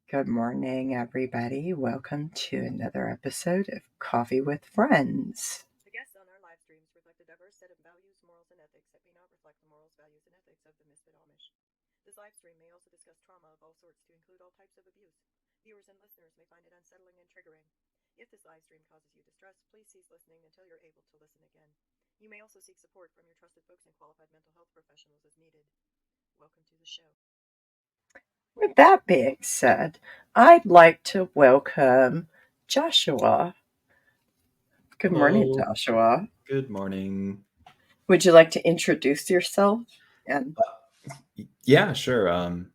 Good morning, everybody. Welcome to another episode of Coffee with Friends. The guests on our live streams reflect a diverse set of values, morals, and ethics that may not reflect the morals, values, and ethics of the Misfit Amish. This live stream may also discuss trauma of all sorts to include all types of abuse. Viewers and listeners may find it unsettling and triggering. If this live stream causes you distress, please cease listening until you're able to listen again. You may also seek support from your trusted folks and qualified mental health professionals as needed. Welcome to the show. With that being said, I'd like to welcome Joshua. Good morning, Hello. Joshua. Good morning. Would you like to introduce yourself? And Yeah, sure.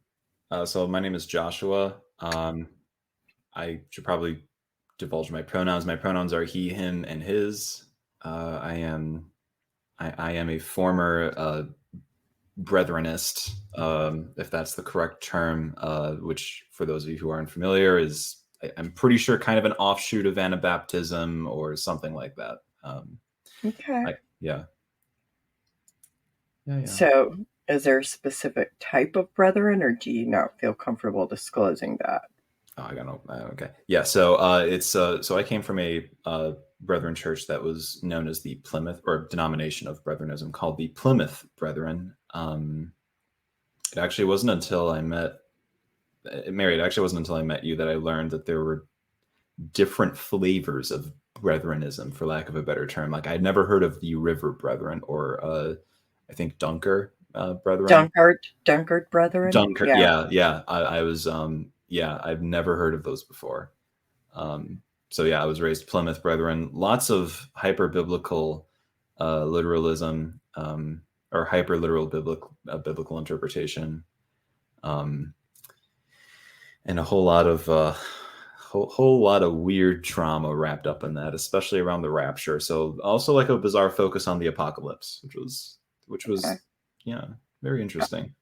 So my name is Joshua. I should probably divulge my pronouns. My pronouns are he, him, and his. I am a former brethrenist, if that's the correct term, which for those of you who aren't familiar is I'm pretty sure kind of an offshoot of Anabaptism or something like that. okay. Yeah. So, is there a specific type of brethren, or do you not feel comfortable disclosing that? Oh, I got no. Okay, yeah. So it's so I came from a Brethren church that was known as the Plymouth, or denomination of Brethrenism called the Plymouth Brethren. It actually wasn't until I met Mary. It actually wasn't until I met you that I learned that there were different flavors of Brethrenism, for lack of a better term. Like I'd never heard of the River Brethren, or I think Dunker Brethren. Dunkard Brethren? Dunker, yeah. I was I've never heard of those before. So yeah, I was raised Plymouth Brethren. Lots of hyper biblical literalism, or hyper literal biblical interpretation, and a whole lot of weird trauma wrapped up in that, especially around the rapture. So also like a bizarre focus on the apocalypse, which was Okay. yeah, very interesting.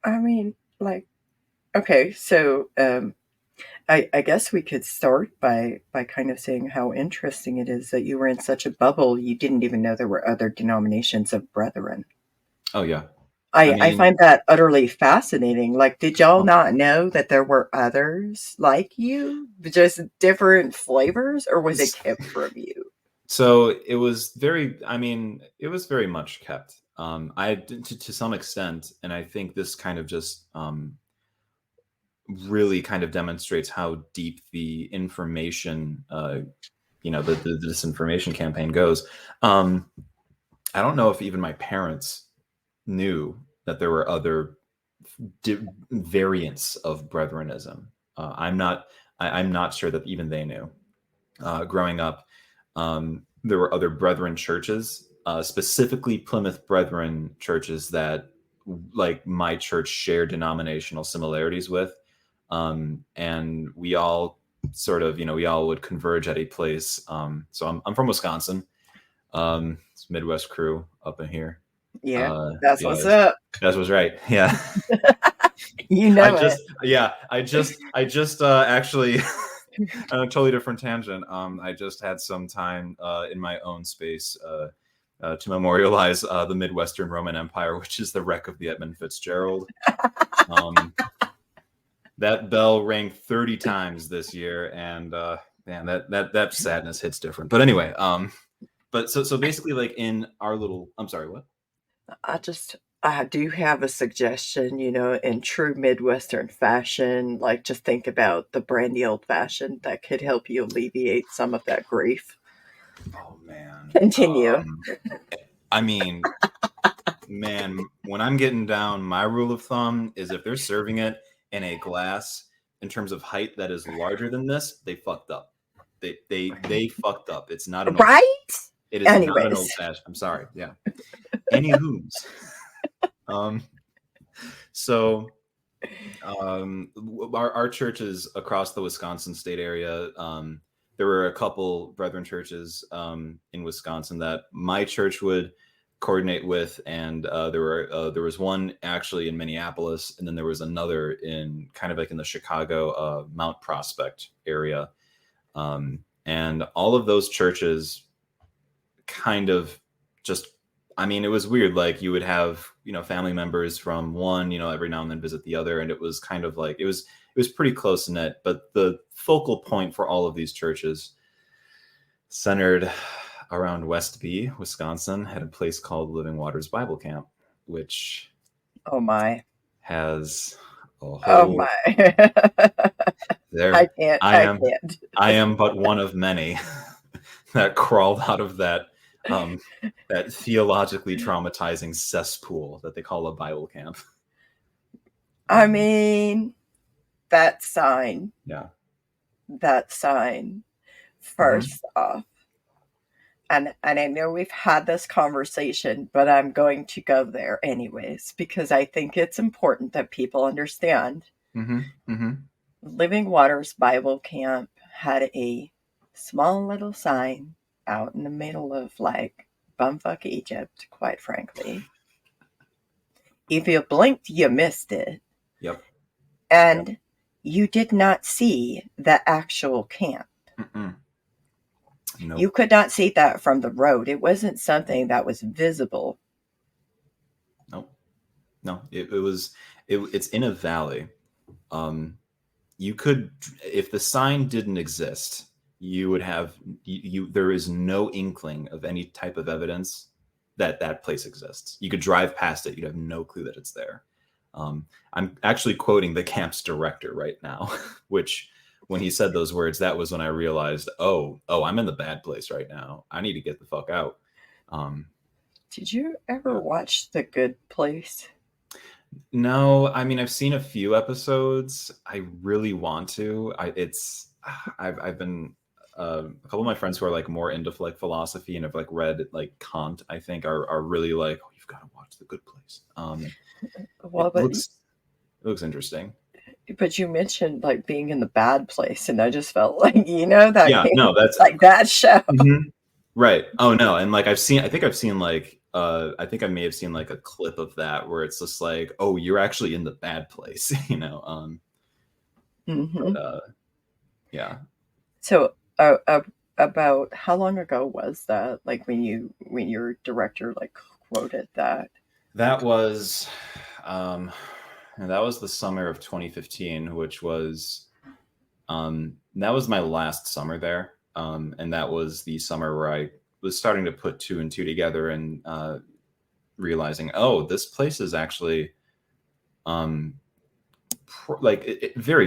I mean, like, okay, so I guess we could start by kind of saying how interesting it is that you were in such a bubble you didn't even know there were other denominations of brethren. Oh yeah. I find that utterly fascinating. Like, did y'all not know that there were others like you, just different flavors, or was it kept from you? So it was very much kept. I to some extent, and I think this kind of just really kind of demonstrates how deep the information, the disinformation campaign goes. I don't know if even my parents knew that there were other variants of Brethrenism. I'm not sure that even they knew. Growing up, there were other Brethren churches, specifically Plymouth Brethren churches that, like my church, share denominational similarities with, and we all sort of, we all would converge at a place. So I'm from Wisconsin. It's Midwest crew up in here. Yeah, that's what's up. That's what's right. Yeah. You know I just actually on a totally different tangent. I just had some time in my own space to memorialize the Midwestern Roman Empire, which is the wreck of the Edmund Fitzgerald. That bell rang 30 times this year, and man, that sadness hits different. But anyway, but so basically, like in our little, I'm sorry, what? I do have a suggestion, in true Midwestern fashion. Like, just think about the brandy old fashioned that could help you alleviate some of that grief. Oh, man. Continue. I mean, man, when I'm getting down, my rule of thumb is if they're serving it in a glass in terms of height that is larger than this, they fucked up. They fucked up. It's not an right. It is Anyways. Not an old fashioned. I'm sorry. Yeah. Anywho's. So our churches across the Wisconsin state area, there were a couple Brethren churches in Wisconsin that my church would coordinate with, and there was one actually in Minneapolis, and then there was another in kind of like in the Chicago Mount Prospect area, and all of those churches kind of just, it was weird. Like you would have, family members from one, every now and then visit the other. And it was kind of like, it was pretty close knit, but the focal point for all of these churches centered around Westby, Wisconsin, had a place called Living Waters Bible Camp, which Oh my. has a Oh whole my. I there. can't. I I am can't. I am but one of many that crawled out of um, that theologically traumatizing cesspool that they call a Bible camp. I mean, that sign. Yeah. That sign. Mm-hmm. First off, and I know we've had this conversation, but I'm going to go there anyways because I think it's important that people understand. Mm-hmm. Mm-hmm. Living Waters Bible Camp had a small little sign out in the middle of like bumfuck Egypt, quite frankly. If you blinked, you missed it. Yep. Yep. And you did not see the actual camp. Mm-mm. Nope. You could not see that from the road. It wasn't something that was visible. Nope. No, it's in a valley. You could, if the sign didn't exist, you would have there is no inkling of any type of evidence that that place exists. You could drive past it, you'd have no clue that it's there. I'm actually quoting the camp's director right now, which when he said those words, that was when I realized, oh, I'm in the bad place right now. I need to get the fuck out. Did you ever watch The Good Place? No, I mean I've seen a few episodes. I really want to. I've been a couple of my friends who are like more into like philosophy and have like read like Kant. I think are really like, oh, you've got to watch The Good Place. Well, It looks interesting. but you mentioned like being in the bad place, and I just felt like that Yeah, game, no, that's like that show. right. Oh no, and like I think I've seen like I think I may have seen like a clip of that where it's just like, oh, you're actually in the bad place, Mm-hmm. But, yeah. So, about how long ago was that? Like when your director like quoted that? That was um that was the summer of 2015, which was that was my last summer there. And that was the summer where I was starting to put two and two together and realizing, oh, this place is actually very,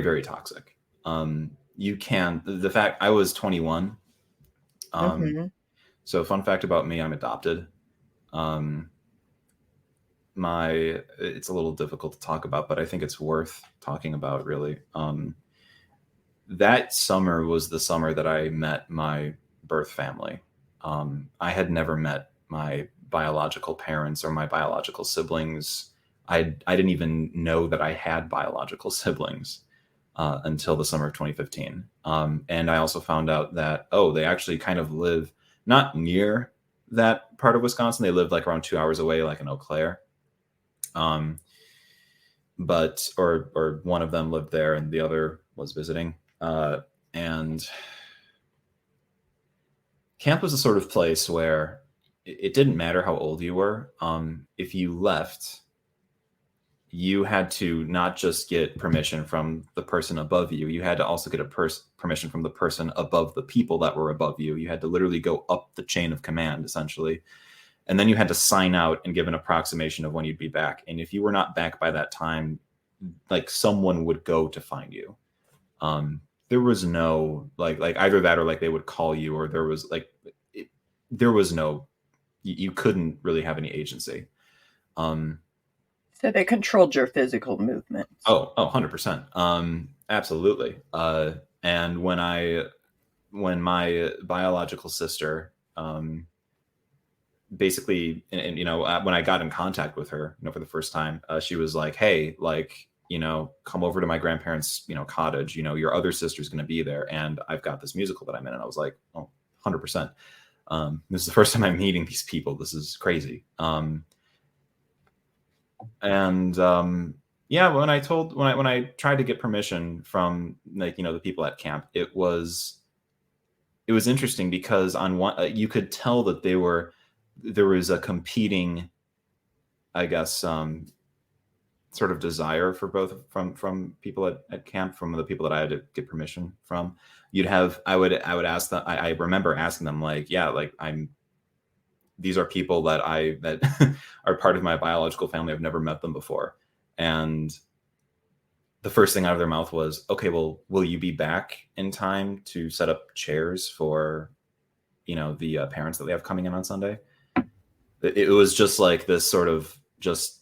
very toxic. You can, the fact I was 21. Mm-hmm. So fun fact about me, I'm adopted. It's a little difficult to talk about, but I think it's worth talking about really. That summer was the summer that I met my birth family. I had never met my biological parents or my biological siblings. I didn't even know that I had biological siblings until the summer of 2015. And I also found out that, oh, they actually kind of live not near that part of Wisconsin. They lived like around 2 hours away, like in Eau Claire. But or one of them lived there and the other was visiting. And camp was a sort of place where it didn't matter how old you were. If you left, you had to not just get permission from the person above you, you had to also get permission from the person above the people that were above you. You had to literally go up the chain of command, essentially. And then you had to sign out and give an approximation of when you'd be back. And if you were not back by that time, like someone would go to find you. There was no like either that or like they would call you, or there was like there was no, you couldn't really have any agency. So they controlled your physical movements. Oh, 100%. Absolutely. And when my biological sister, basically, and when I got in contact with her, for the first time, she was like, hey, like, come over to my grandparents, cottage, your other sister's going to be there. And I've got this musical that I'm in. And I was like, oh, 100%. This is the first time I'm meeting these people. This is crazy. Yeah, when I tried to get permission from the people at camp, it was interesting because on one, you could tell that there was a competing, I guess, sort of desire for both from people at camp, from the people that I had to get permission from. I would ask them. I remember asking them, like, yeah, like these are people that are part of my biological family. I've never met them before. And the first thing out of their mouth was, okay, well, will you be back in time to set up chairs for, the parents that they have coming in on Sunday? It was just like this sort of just,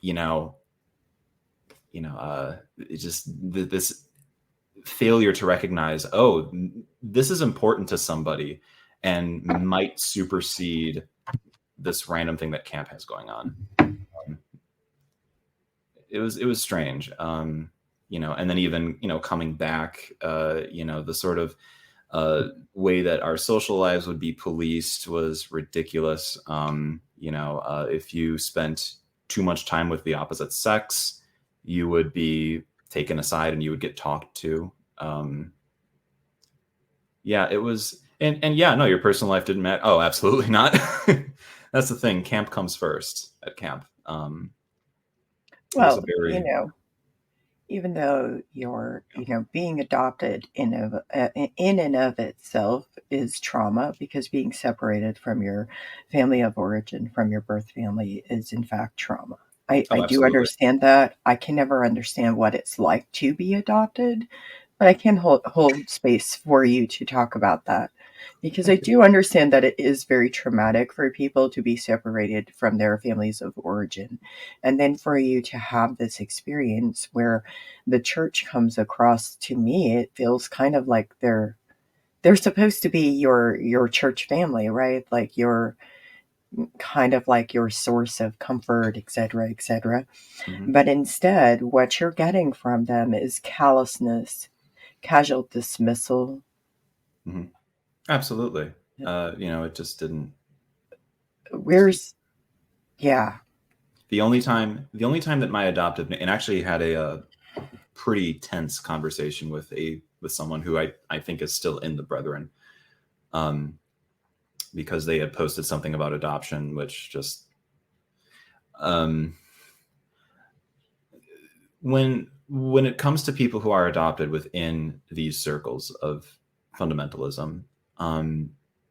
it's just this failure to recognize, oh, this is important to somebody and might supersede this random thing that camp has going on. It was strange, and then even coming back, the sort of way that our social lives would be policed was ridiculous. If you spent too much time with the opposite sex, you would be taken aside and you would get talked to. It was, and yeah, no, your personal life didn't matter. Oh, absolutely not. That's the thing. Camp comes first at camp. Well, even though you're, being adopted in and of itself is trauma, because being separated from your family of origin, from your birth family, is in fact trauma. I do understand that. I can never understand what it's like to be adopted, but I can hold space for you to talk about that, because I do understand that it is very traumatic for people to be separated from their families of origin. And then for you to have this experience where the church comes across, to me, it feels kind of like they're supposed to be your church family, right? Like your kind of like your source of comfort, etc., etc. Mm-hmm. But instead, what you're getting from them is callousness, casual dismissal. Mm-hmm. Absolutely. It just didn't. Yeah. The only time that my adoptive, and actually had a pretty tense conversation with someone who I think is still in the Brethren, because they had posted something about adoption, which just, when it comes to people who are adopted within these circles of fundamentalism,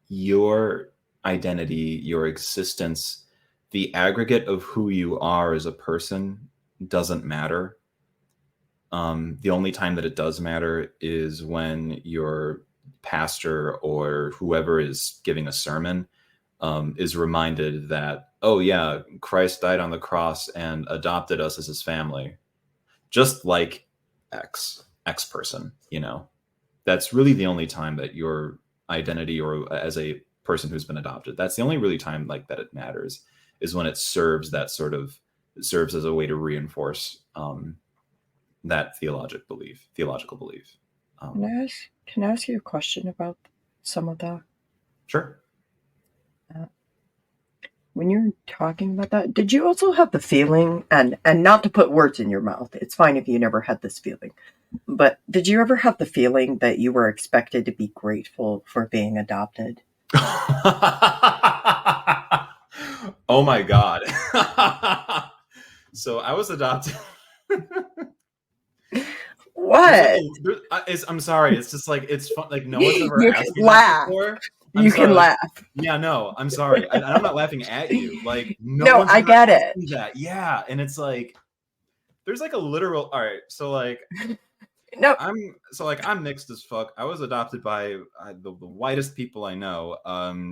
your identity, your existence, the aggregate of who you are as a person doesn't matter. The only time that it does matter is when your pastor or whoever is giving a sermon is reminded that, oh yeah, Christ died on the cross and adopted us as his family, just like X person. That's really the only time that your identity, or as a person who's been adopted, that's the only really time like that it matters, is when it serves as a way to reinforce that theological belief. Can I ask you a question about some of that? Sure. When you're talking about that, did you also have the feeling, and not to put words in your mouth, it's fine if you never had this feeling, but did you ever have the feeling that you were expected to be grateful for being adopted? Oh my God. So I was adopted. What? I'm sorry. It's just like, it's fun. Like, no one's ever You asked can me laugh. that before. You can laugh. Yeah, no, I'm sorry. I'm not laughing at you. Like, No, one's I ever get asked it. me that. Yeah. And it's like, there's like a literal, all right. So like, no, I'm mixed as fuck. I was adopted by the whitest people I know.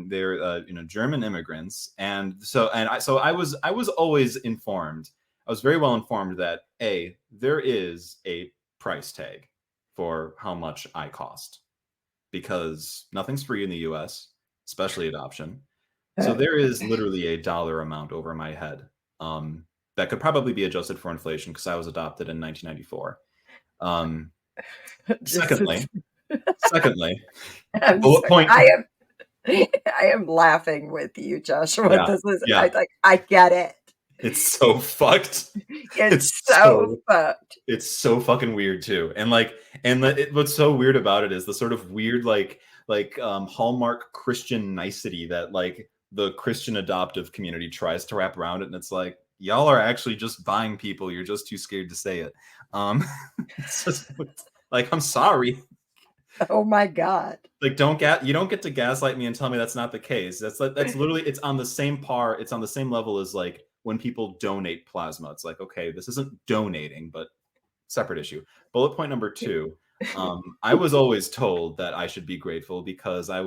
They're German immigrants, and I was always informed. I was very well informed that there is a price tag for how much I cost, because nothing's free in the U.S., especially adoption. So there is literally a dollar amount over my head that could probably be adjusted for inflation, because I was adopted in 1994. Secondly, bullet point. I am laughing with you, Joshua. Yeah, this is yeah. I get it. It's so fucked. It's so fucked. It's so fucking weird too. And what's so weird about it is the sort of weird Hallmark Christian nicety that like the Christian adoptive community tries to wrap around it. And it's like, y'all are actually just buying people. You're just too scared to say it. Um, it's just like, I'm sorry. Oh my God. Like, you don't get to gaslight me and tell me that's not the case. That's literally, it's on the same par. It's on the same level as like when people donate plasma. It's like, okay, this isn't donating, but separate issue. Bullet point number 2. I was always told that I should be grateful because I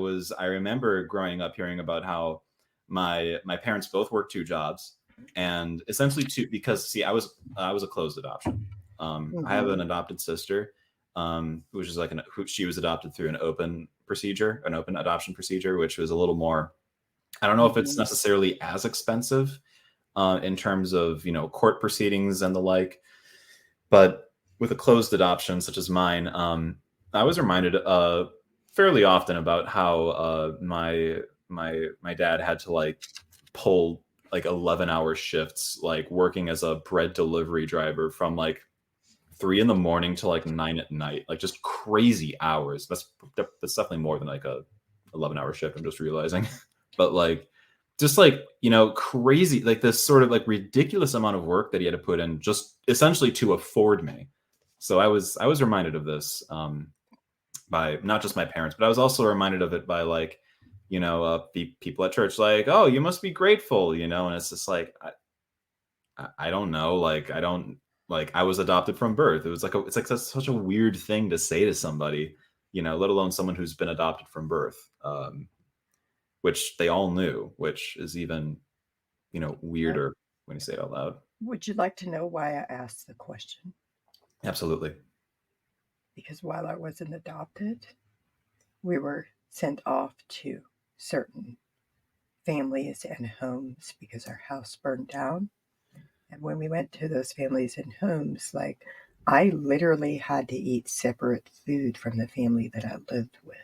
remember growing up hearing about how my parents both worked 2 jobs, and essentially because see, I was a closed adoption. I have an adopted sister, which is like she was adopted through an open adoption procedure, which was a little more, I don't know if it's necessarily as expensive in terms of, court proceedings and the like, but with a closed adoption such as mine, I was reminded fairly often about how my dad had to like pull like 11-hour shifts, like working as a bread delivery driver from like 3 a.m. to like 9 p.m, like just crazy hours. That's definitely more than like a 11-hour shift, I'm just realizing. But like, just like, crazy, like this sort of like ridiculous amount of work that he had to put in just essentially to afford me. So I was reminded of this by not just my parents, but I was also reminded of it by like, the people at church, like, oh, you must be grateful, and it's just like, I don't know, like, I don't, like, I was adopted from birth. It was like it's like such a weird thing to say to somebody, let alone someone who's been adopted from birth, which they all knew, which is even, weirder when you say it out loud. Would you like to know why I asked the question? Absolutely. Because while I wasn't adopted, we were sent off to certain families and homes because our house burned down. And when we went to those families and homes, like, I literally had to eat separate food from the family that I lived with.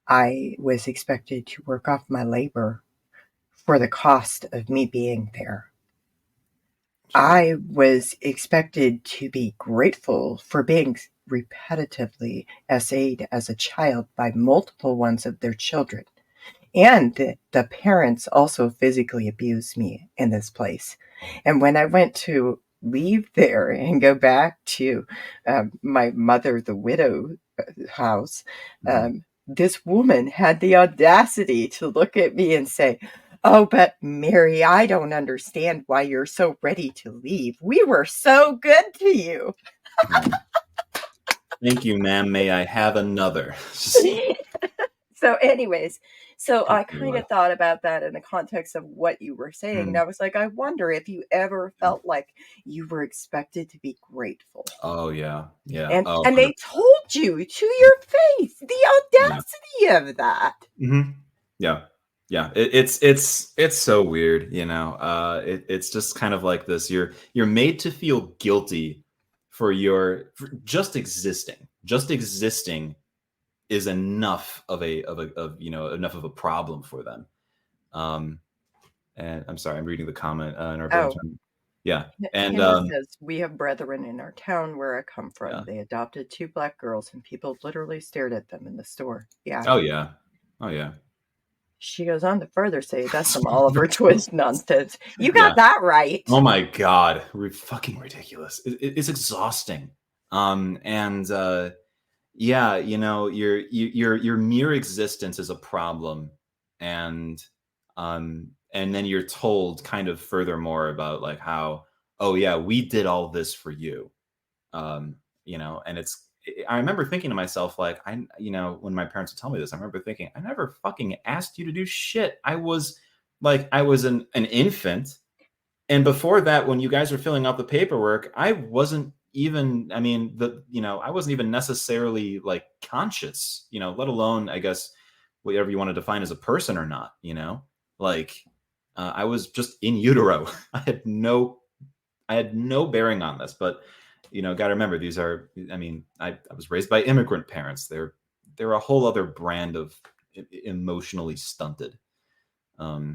I was expected to work off my labor for the cost of me being there. I was expected to be grateful for being repetitively essayed as a child by multiple ones of their children. And the parents also physically abused me in this place. And when I went to leave there and go back to my mother, the widow house, this woman had the audacity to look at me and say, "Oh, but Mary, I don't understand why you're so ready to leave. We were so good to you." Thank you, ma'am. May I have another? So anyways, so I kind of thought about that in the context of what you were saying. And I was like, I wonder if you ever felt like you were expected to be grateful. Oh, yeah. Yeah. And they told you to your face, the audacity of that. Yeah. Yeah. It's so weird, it's just kind of like this. You're made to feel guilty for just existing. Just existing is enough of enough of a problem for them. And I'm sorry, I'm reading the comment in our brainstorm. Yeah. And Hannah says, we have brethren in our town where I come from. Yeah. They adopted 2 black girls and people literally stared at them in the store. Yeah. Oh yeah. Oh yeah. She goes on to further say that's some Oliver Twist nonsense. You got that right. Oh my God. Fucking ridiculous. It's exhausting. And yeah, your mere existence is a problem, and then you're told kind of furthermore about like how, oh yeah, we did all this for you, and I remember thinking to myself, like, when my parents would tell me this, I remember thinking, I never fucking asked you to do shit. I was an infant, and before that, when you guys were filling out the paperwork, I wasn't even, I wasn't even necessarily like conscious, let alone, I guess, whatever you want to define as a person or not, like, I was just in utero. I had no bearing on this, but, got to remember, these are, I was raised by immigrant parents. They're a whole other brand of emotionally stunted, but,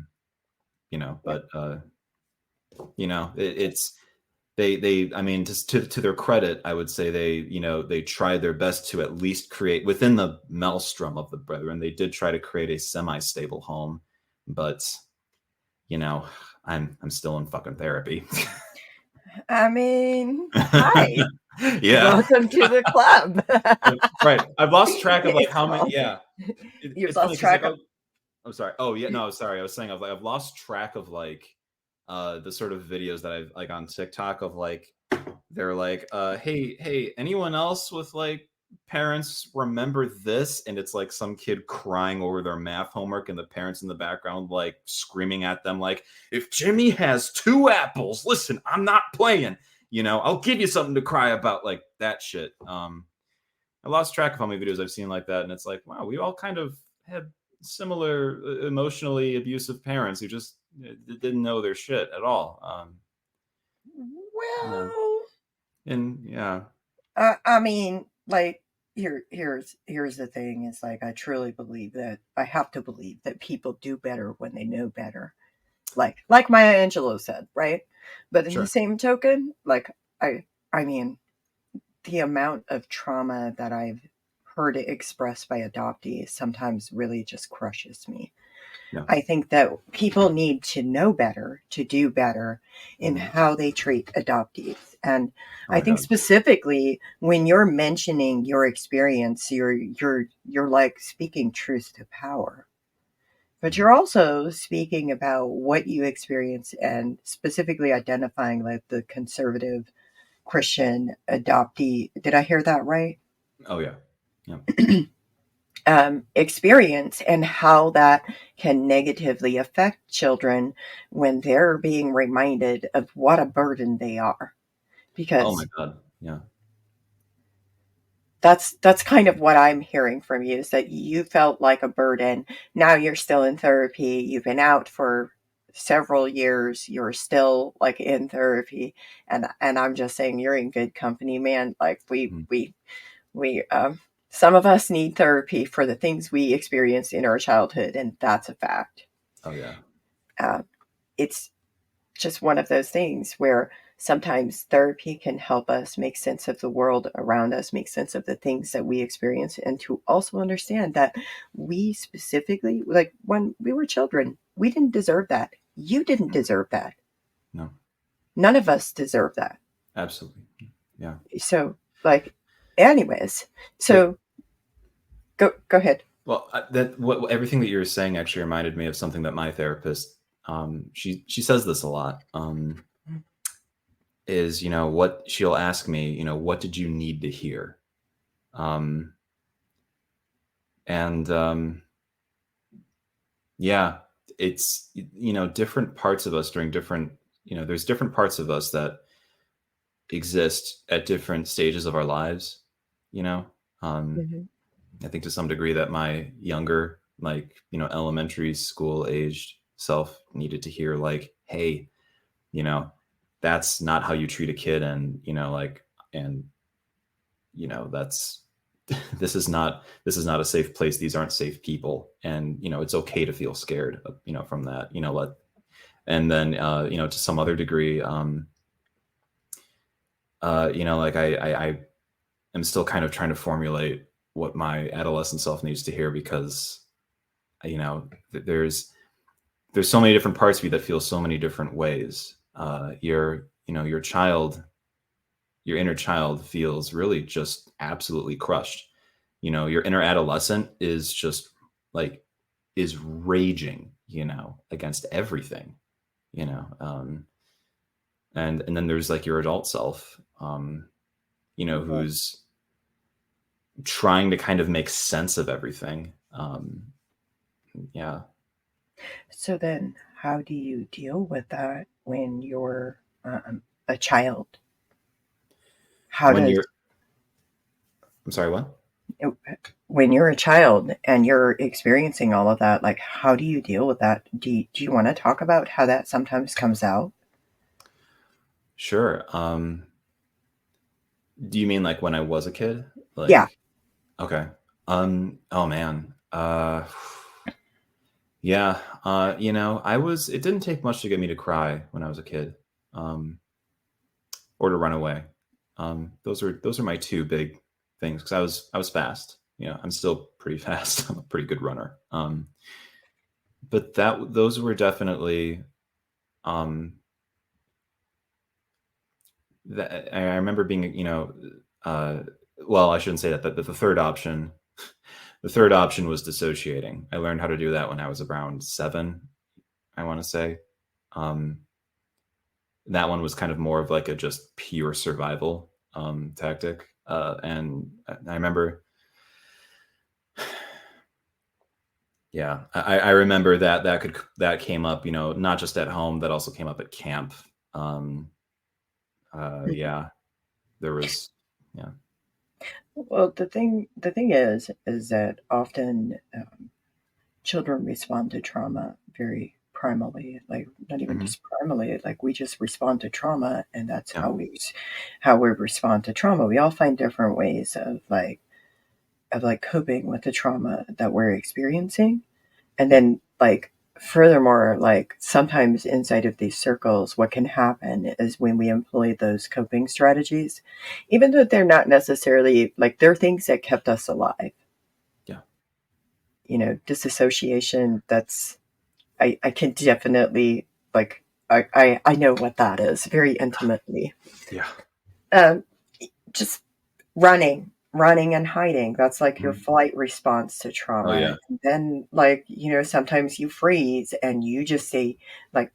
it's, they just to their credit, I would say they tried their best to at least create within the maelstrom of the brethren. They did try to create a semi-stable home, but I'm still in fucking therapy. I mean, hi. Yeah. Welcome to the club. Right. I've lost track of like It's how many. called. Yeah. You've It's funny lost because like track of. I'm sorry. Oh yeah, no, sorry. I was saying I've lost track of like the sort of videos that I've like on TikTok of like they're like hey, anyone else with like parents remember this? And it's like some kid crying over their math homework and the parents in the background like screaming at them like, if Jimmy has 2 apples, listen, I'm not playing. I'll give you something to cry about, like that shit. I lost track of how many videos I've seen like that, and it's like, wow, we all kind of had similar emotionally abusive parents who just didn't know their shit at all. Yeah, Well, and yeah, I mean, like here's the thing: is like I truly believe that I have to believe that people do better when they know better. Like Maya Angelou said, right? But in the sure. same token, like I mean, the amount of trauma that I've heard expressed by adoptees sometimes really just crushes me. Yeah. I think that people need to know better, to do better in Mhm. how they treat adoptees. And Oh I my think god. specifically when you're mentioning your experience, you're like speaking truth to power. But Mhm. you're also speaking about what you experience and specifically identifying like the conservative Christian adoptee. Did I hear that right? Oh yeah. Yeah. Experience and how that can negatively affect children when they're being reminded of what a burden they are. Oh my Because god. Yeah. that's kind of what I'm hearing from you is that you felt like a burden. Now you're still in therapy. You've been out for several years. You're still like in therapy, and I'm just saying you're in good company, man. Like Mhm. we some of us need therapy for the things we experienced in our childhood, and that's a fact. Oh yeah. Uh, it's just one of those things where sometimes therapy can help us make sense of the world around us, make sense of the things that we experience, and to also understand that we specifically, like when we were children, we didn't deserve that. You didn't Mhm. deserve that. No. None of us deserve that. Absolutely. Yeah. So, like, anyways, Wait. so go ahead. Well, that what everything that you were saying actually reminded me of something that my therapist, she says this a lot. Is what she'll ask me, what did you need to hear? Um, and Yeah, it's different parts of us during different there's different parts of us that exist at different stages of our lives. You know, um, Mhm. I think to some degree that my younger, like elementary school aged self needed to hear like, hey, you know, that's not how you treat a kid, and and that's this is not a safe place. These aren't safe people, and it's okay to feel scared from that. And then to some other degree, like I am still kind of trying to formulate what my adolescent self needs to hear, because there's so many different parts of you that feel so many different ways. Your child, your inner child feels really just absolutely crushed. Your inner adolescent is just like is raging against everything. you know um and then there's like your adult self, Mhm. who's trying to kind of make sense of everything. Yeah. So then, how do you deal with that when you're a child? How When does you're I'm sorry, what? when you're a child and you're experiencing all of that, like how do you deal with that? Do you want to talk about how that sometimes comes out? Sure. Do you mean like when I was a kid? Yeah. Like, okay. Oh man. Yeah. It didn't take much to get me to cry when I was a kid. Um, or to run away. Those are my two big things, because I was fast. I'm still pretty fast. I'm a pretty good runner. But those were definitely that I remember being, well, I shouldn't say that, but the third option, the third option was dissociating. I learned how to do that when I was around 7, I want to say. That one was kind of more of like a just pure survival tactic. And I remember, yeah, I remember that came up, not just at home, that also came up at camp. Yeah, there was, yeah. Well, the thing is that often children respond to trauma very primally, like not even Hmm. just primally, like we just respond to trauma, and that's Yeah. how we respond to trauma. We all find different ways of like coping with the trauma that we're experiencing, and Yeah. then like furthermore, like sometimes inside of these circles, what can happen is when we employ those coping strategies, even though they're not necessarily like they're things that kept us alive. Yeah. Disassociation, I can definitely like I know what that is very intimately. Yeah. Um, just running and hiding. That's like your Mhm. flight response to Oh trauma. yeah. And then like, sometimes you freeze and you just say like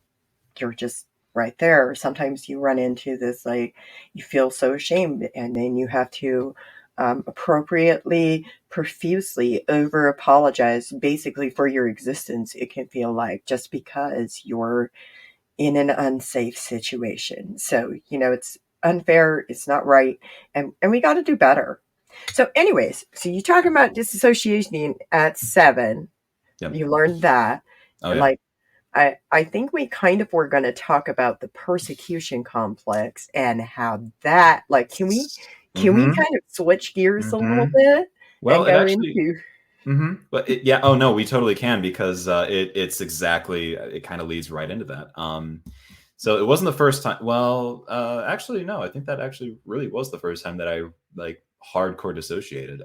you're just right there. Sometimes you run into this like you feel so ashamed and then you have to appropriately, profusely over apologize basically for your existence. It can feel like just because you're in an unsafe situation. So, it's unfair, it's not right, and we got to do better. So, anyways, so you talking about disassociation at 7. Yep. You learned that. Oh And yeah. like, I think we kind of were going to talk about the persecution complex and how that, like, can we Mm-hmm. kind of switch gears a little Mm-hmm. bit Well, and it go actually. into But yeah. Oh no, we totally can, because it's exactly, it kind of leads right into that. So it wasn't the first time. Well, actually, no. I think that actually really was the first time that I like hardcore dissociated.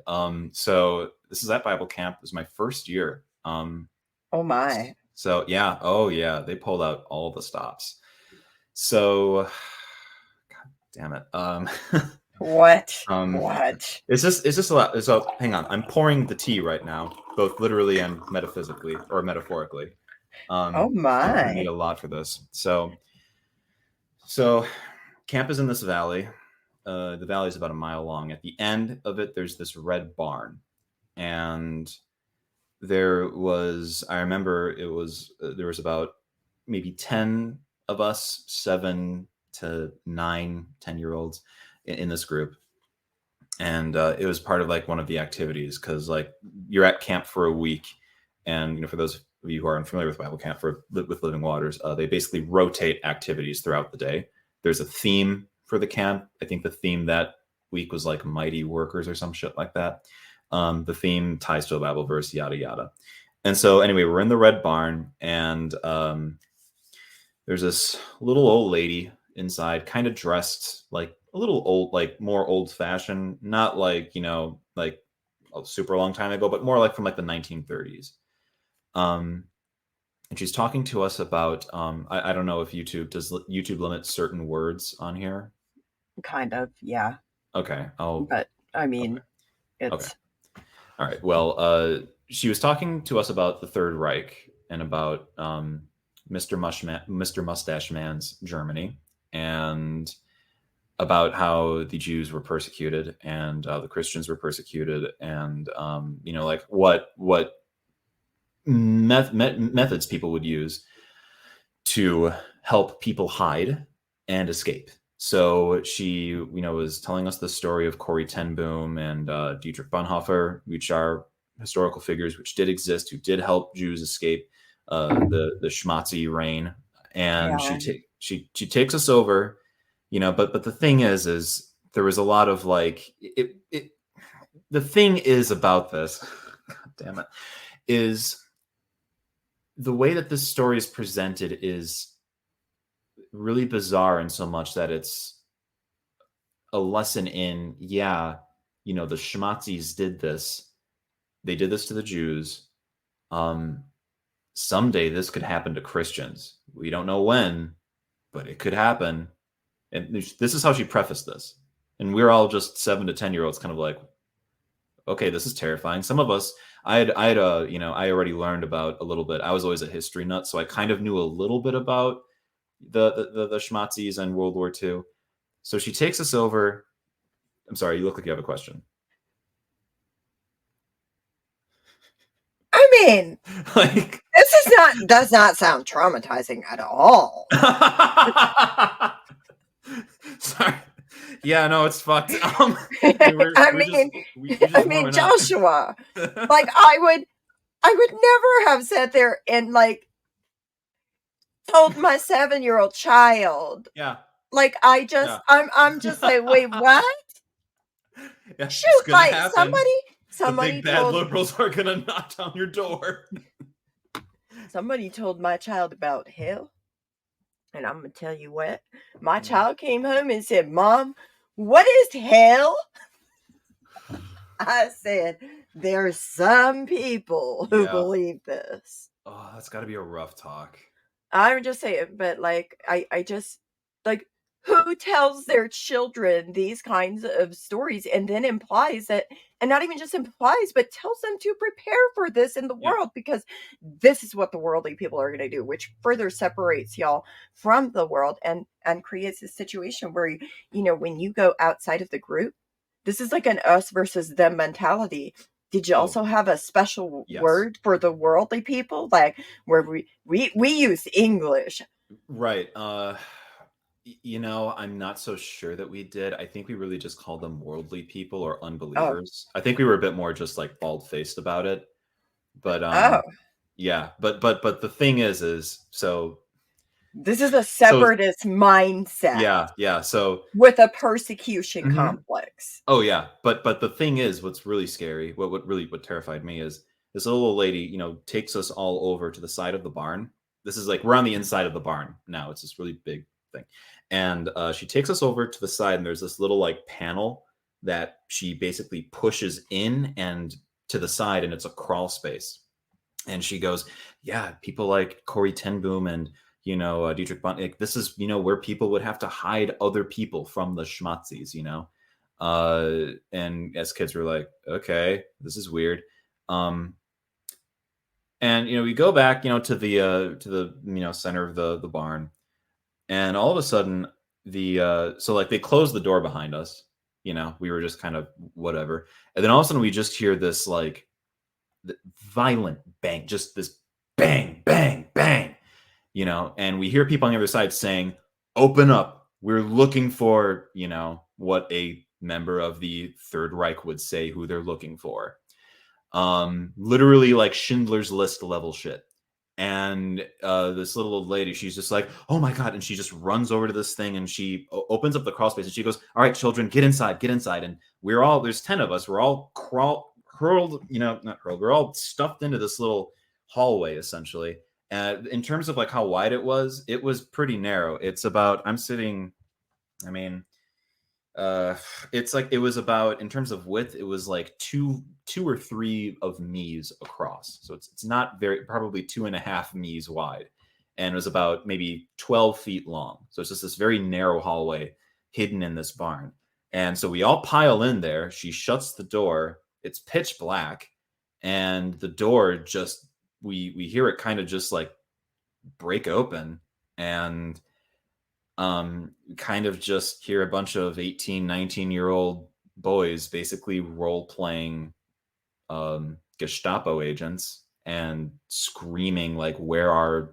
So this is at Bible camp. It was my first year. oh my, So yeah. Oh yeah. They pulled out all the stops. So, God damn it. what, Um, what? it's just a lot. So hang on, I'm pouring the tea right now, both literally and metaphysically or metaphorically. Oh I'm gonna need my, a lot for this. So camp is in this valley. The valley is about a mile long. At the end of it, there's this red barn, and I remember there was about maybe 10 of us, 7 to 9, 10-year olds in this group. And it was part of like one of the activities, because like you're at camp for a week, and for those of you who are unfamiliar with Bible camp with Living Waters, they basically rotate activities throughout the day. There's a theme for the camp. I think the theme that week was like mighty workers or some shit like that. The theme ties to a Bible verse, yada yada. And so anyway, we're in the red barn, and there's this little old lady inside, kind of dressed like a little old, like more old fashioned, not like, like a super long time ago, but more like from like the 1930s. Um, and she's talking to us about, I don't know if does YouTube limit certain words on here? Kind of, yeah. Okay. But I Okay. mean, Okay. it's All right. Well, she was talking to us about the Third Reich and about Mr. Mustache Man's Germany, and about how the Jews were persecuted and the Christians were persecuted, and like what methods people would use to help people hide and escape. So she, was telling us the story of Corrie ten Boom and Dietrich Bonhoeffer, which are historical figures which did exist, who did help Jews escape the Schmatzi reign. And yeah, she takes us over, but the thing is there was a lot of like the thing is about this, God damn it, is the way that this story is presented is really bizarre, in so much that it's a lesson in, yeah, the Schmatzis did this. They did this to the Jews. Someday this could happen to Christians. We don't know when, but it could happen. And this is how she prefaced this. And we're all just 7 to 10-year-olds kind of like, okay, this is terrifying. Some of us, I already learned about a little bit. I was always a history nut, so I kind of knew a little bit about the Schmatzis and World War II. So she takes us over. I'm sorry, you look like you have a question. I mean, Like, this does not sound traumatizing at all. sorry. Yeah, no, it's fucked. Joshua, like I would never have sat there and like told my 7-year-old child. Yeah. Like I'm just like, wait, what? Yeah, Shoot, like happen. somebody the big bad liberals are gonna knock down your door. Somebody told my child about hell. And I'm gonna tell you what, my child came home and said, Mom, what is hell? I said, there's some people who believe this. Oh, that's gotta be a rough talk. I'm just saying, but like I just like, who tells their children these kinds of stories and then implies that, and not even just implies, but tells them to prepare for this in the world, because this is what the worldly people are going to do, which further separates y'all from the world and creates a situation where, when you go outside of the group, this is like an us versus them mentality. Did you also have a special word for the worldly people, like where we use English? Right. I'm not so sure that we did. I think we really just called them worldly people or unbelievers. I think we were a bit more just like bald-faced about it. But yeah, but the thing is so this is a separatist mindset. Yeah. So with a persecution complex. Oh yeah, but the thing is, what's really scary, what terrified me is this little old lady, takes us all over to the side of the barn. This is like we're on the inside of the barn now. It's this really big thing, and she takes us over to the side, and there's this little like panel that she basically pushes in and to the side, and it's a crawl space. And she goes, "Yeah, people like Corey ten Boom and Dietrich Bonn. Like, this is where people would have to hide other people from the Schmatzis, and as kids we're like, okay, this is weird. And we go back to the center of the barn, and all of a sudden so like they closed the door behind us. We were just kind of whatever, and then all of a sudden we just hear this like violent bang, just this bang bang bang, and we hear people on the other side saying, open up, we're looking for what a member of the Third Reich would say who they're looking for. Literally like Schindler's List level shit. And this little old lady, she's just like, oh my God. And she just runs over to this thing and she opens up the crawl space and she goes, all right, children, get inside. And there's 10 of us. We're all we're all stuffed into this little hallway essentially. In terms of like how wide it was pretty narrow. It's about, it's like, it was about, in terms of width, it was like two or three of me's across. So it's not probably 2.5 me's wide. And it was about maybe 12 feet long. So it's just this very narrow hallway hidden in this barn. And so we all pile in there. She shuts the door. It's pitch black. And the door just, we hear it kind of just like break open, and kind of just hear a bunch of 18, 19-year-old boys basically role-playing Gestapo agents and screaming like, I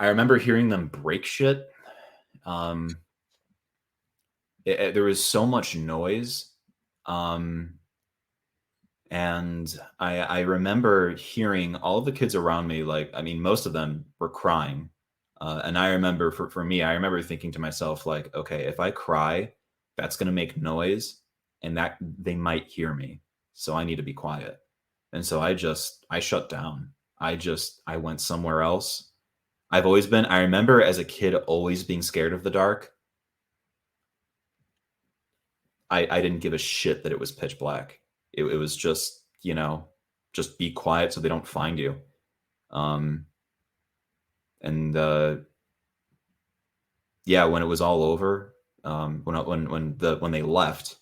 remember hearing them break shit. There was so much noise. And I remember hearing all of the kids around me, like, most of them were crying. And I remember for me, I remember thinking to myself, like, okay, if I cry, that's going to make noise and that they might hear me. So I need to be quiet. And so I shut down. I went somewhere else. I remember as a kid always being scared of the dark. I didn't give a shit that it was pitch black. It was just, just be quiet so they don't find you. And yeah, when it was all over, when they left,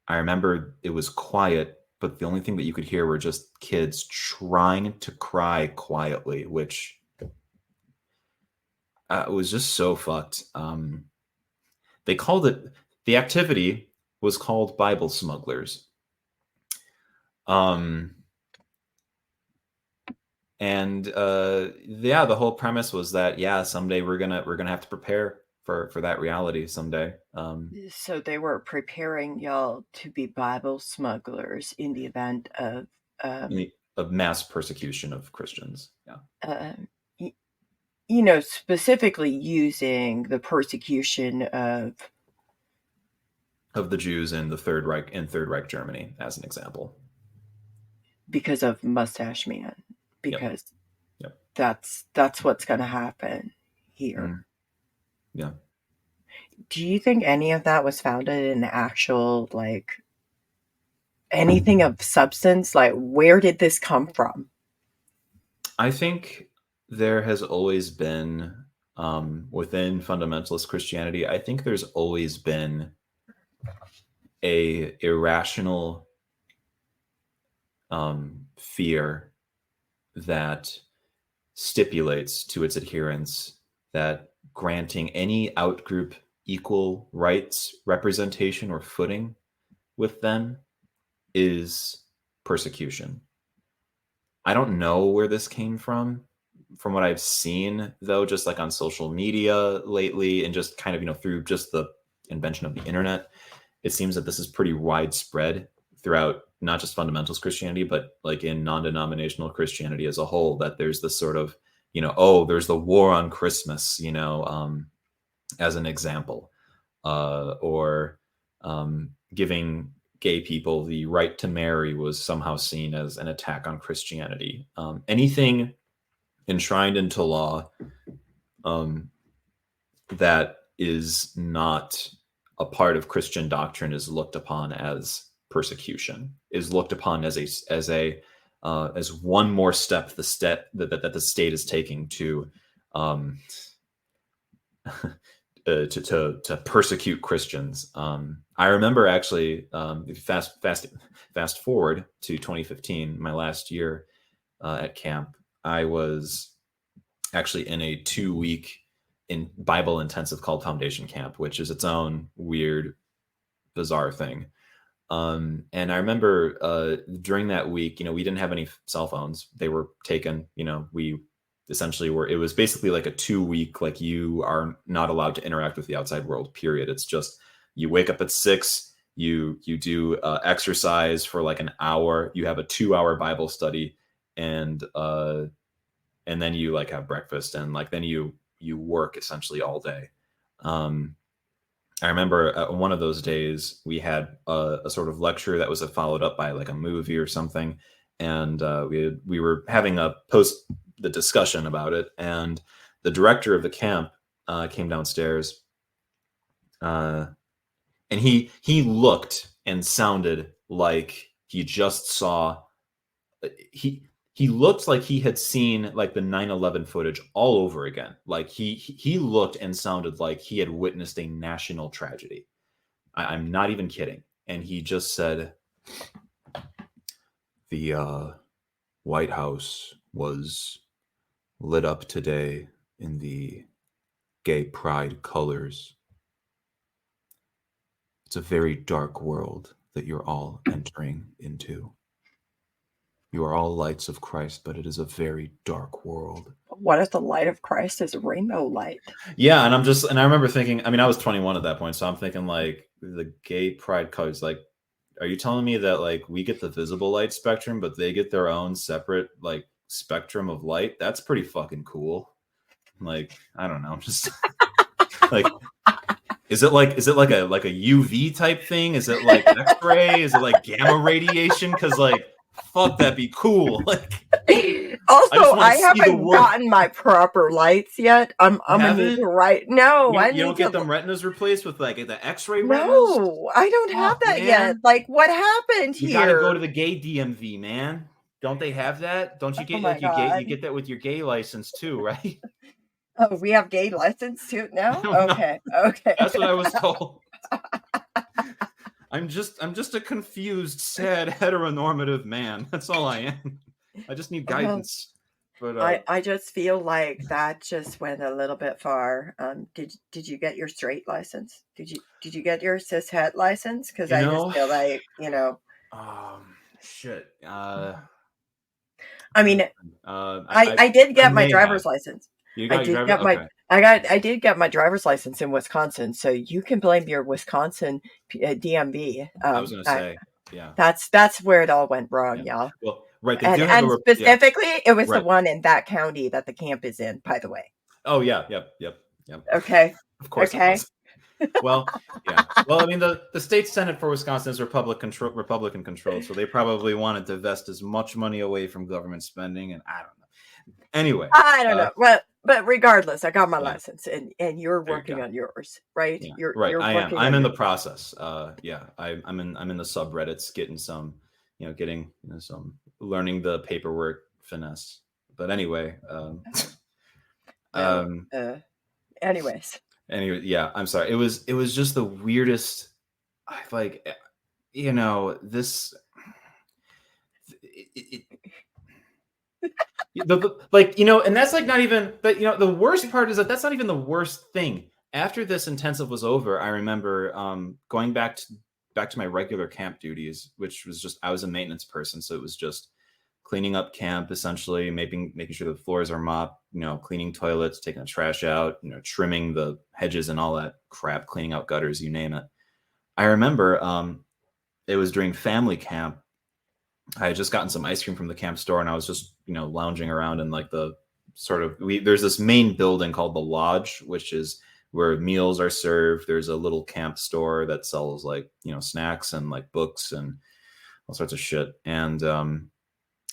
I remember it was quiet, but the only thing that you could hear were just kids trying to cry quietly, which was just so fucked. They called it, the activity was called Bible Smugglers. And yeah, the whole premise was that, yeah, someday we're gonna have to prepare for that reality someday. So they were preparing y'all to be Bible smugglers in the event of Of mass persecution of Christians. Yeah. Specifically using the persecution of the Jews in the Third Reich Germany as an example. Because of Mustache Man, because yep. That's what's going to happen here. Yeah. Do you think any of that was founded in actual, like, anything of substance? Like, where did this come from? I think there has always been, within fundamentalist Christianity, I think there's always been a irrational fear that stipulates to its adherents that granting any outgroup equal rights, representation, or footing with them is persecution. I don't know where this came from. From what I've seen, though, just like on social media lately and just kind of, through just the invention of the internet, it seems that this is pretty widespread throughout not just fundamentalist Christianity, but like in non-denominational Christianity as a whole, that there's this sort of, there's the war on Christmas, as an example, or giving gay people the right to marry was somehow seen as an attack on Christianity. Anything enshrined into law that is not a part of Christian doctrine is looked upon as persecution, is looked upon as one more step that the state is taking to to persecute Christians. I remember actually, fast forward to 2015, my last year at camp, I was actually in a 2-week in Bible intensive called Foundation Camp, which is its own weird, bizarre thing. And I remember during that week, we didn't have any cell phones. They were taken. We essentially it was basically like a 2-week, like, you are not allowed to interact with the outside world, period. It's just, you wake up at 6, you do exercise for like an hour, you have a 2-hour Bible study, and then you like have breakfast, and like then you work essentially all day. I remember one of those days we had a sort of lecture that was followed up by like a movie or something, and we were having the discussion about it, and the director of the camp came downstairs, and he looked and sounded like he just saw he looked like he had seen like the 9/11 footage all over again. Like he looked and sounded like he had witnessed a national tragedy. I'm not even kidding. And he just said, the White House was lit up today in the gay pride colors. It's a very dark world that you're all entering into. You are all lights of Christ, but it is a very dark world. What if the light of Christ is a rainbow light? Yeah, and I remember thinking, I was 21 at that point, so I'm thinking like the gay pride colors, like, are you telling me that like we get the visible light spectrum, but they get their own separate like spectrum of light? That's pretty fucking cool. Like, I don't know, just like, is it like a UV type thing? Is it like X-ray? Is it like gamma radiation? Because like, fuck, that'd be cool. Like, also, I haven't gotten my proper lights yet. I'm gonna need to write. No, you don't get them retinas replaced with like the X-ray retinas. No, I don't have that yet. Like, what happened here? You gotta go to the gay DMV, man. Don't they have that? Don't you Oh get my like you God. get that with your gay license too, right? Oh, we have gay license too now? No, Okay. Okay. that's what I was told. I'm just a confused, sad, heteronormative man. That's all I am. I just need Well, guidance. But I just feel like that just went a little bit far. Did you get your straight license? Did you get your cis het license? Because you I just know, feel like, shit. I mean, I I did I get my may have. driver's license. You I got your did driver? get my Okay. I did get my driver's license in Wisconsin, so you can blame your Wisconsin DMV. I was gonna say, yeah, That's where it all went wrong, yeah. y'all. Well, right. They do have And a yeah, specifically, it was the right. one in that county that the camp is in. By the way, Oh yeah, yep. okay, Of course it okay. was. Well, yeah. Well, I mean, the state senate for Wisconsin is Republican controlled, so they probably wanted to vest as much money away from government spending, and I don't know. Anyway, I don't know, but regardless, I got my yeah, license, and you're there you working go. on yours, right? Yeah, right. You're I am. working I'm on in the yours. process. Yeah, I'm in the subreddits, getting some, getting some learning the paperwork finesse. But anyway, Well, um, anyways, anyway, yeah. I'm sorry. It was just the weirdest. I like, this. It, like and that's like not even, but the worst part is that that's not even the worst thing. After this intensive was over, I remember going back to my regular camp duties, which was just, I was a maintenance person, so it was just cleaning up camp, essentially making sure the floors are mopped, cleaning toilets, taking the trash out, trimming the hedges and all that crap, cleaning out gutters, you name it. I remember it was during family camp. I had just gotten some ice cream from the camp store, and I was just, lounging around in like the sort of, there's this main building called the lodge, which is where meals are served. There's a little camp store that sells like, snacks and like books and all sorts of shit. And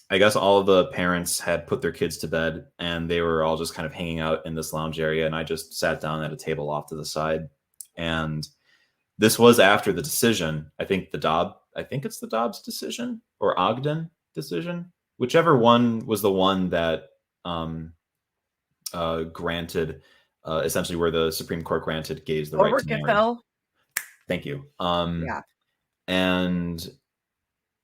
I guess all of the parents had put their kids to bed, and they were all just kind of hanging out in this lounge area. And I just sat down at a table off to the side. And this was after the decision. I think it's the Dobbs decision or Ogden decision, whichever one was the one that granted, essentially where the Supreme Court granted gays the right to marry. Obergefell. Thank you. Yeah. And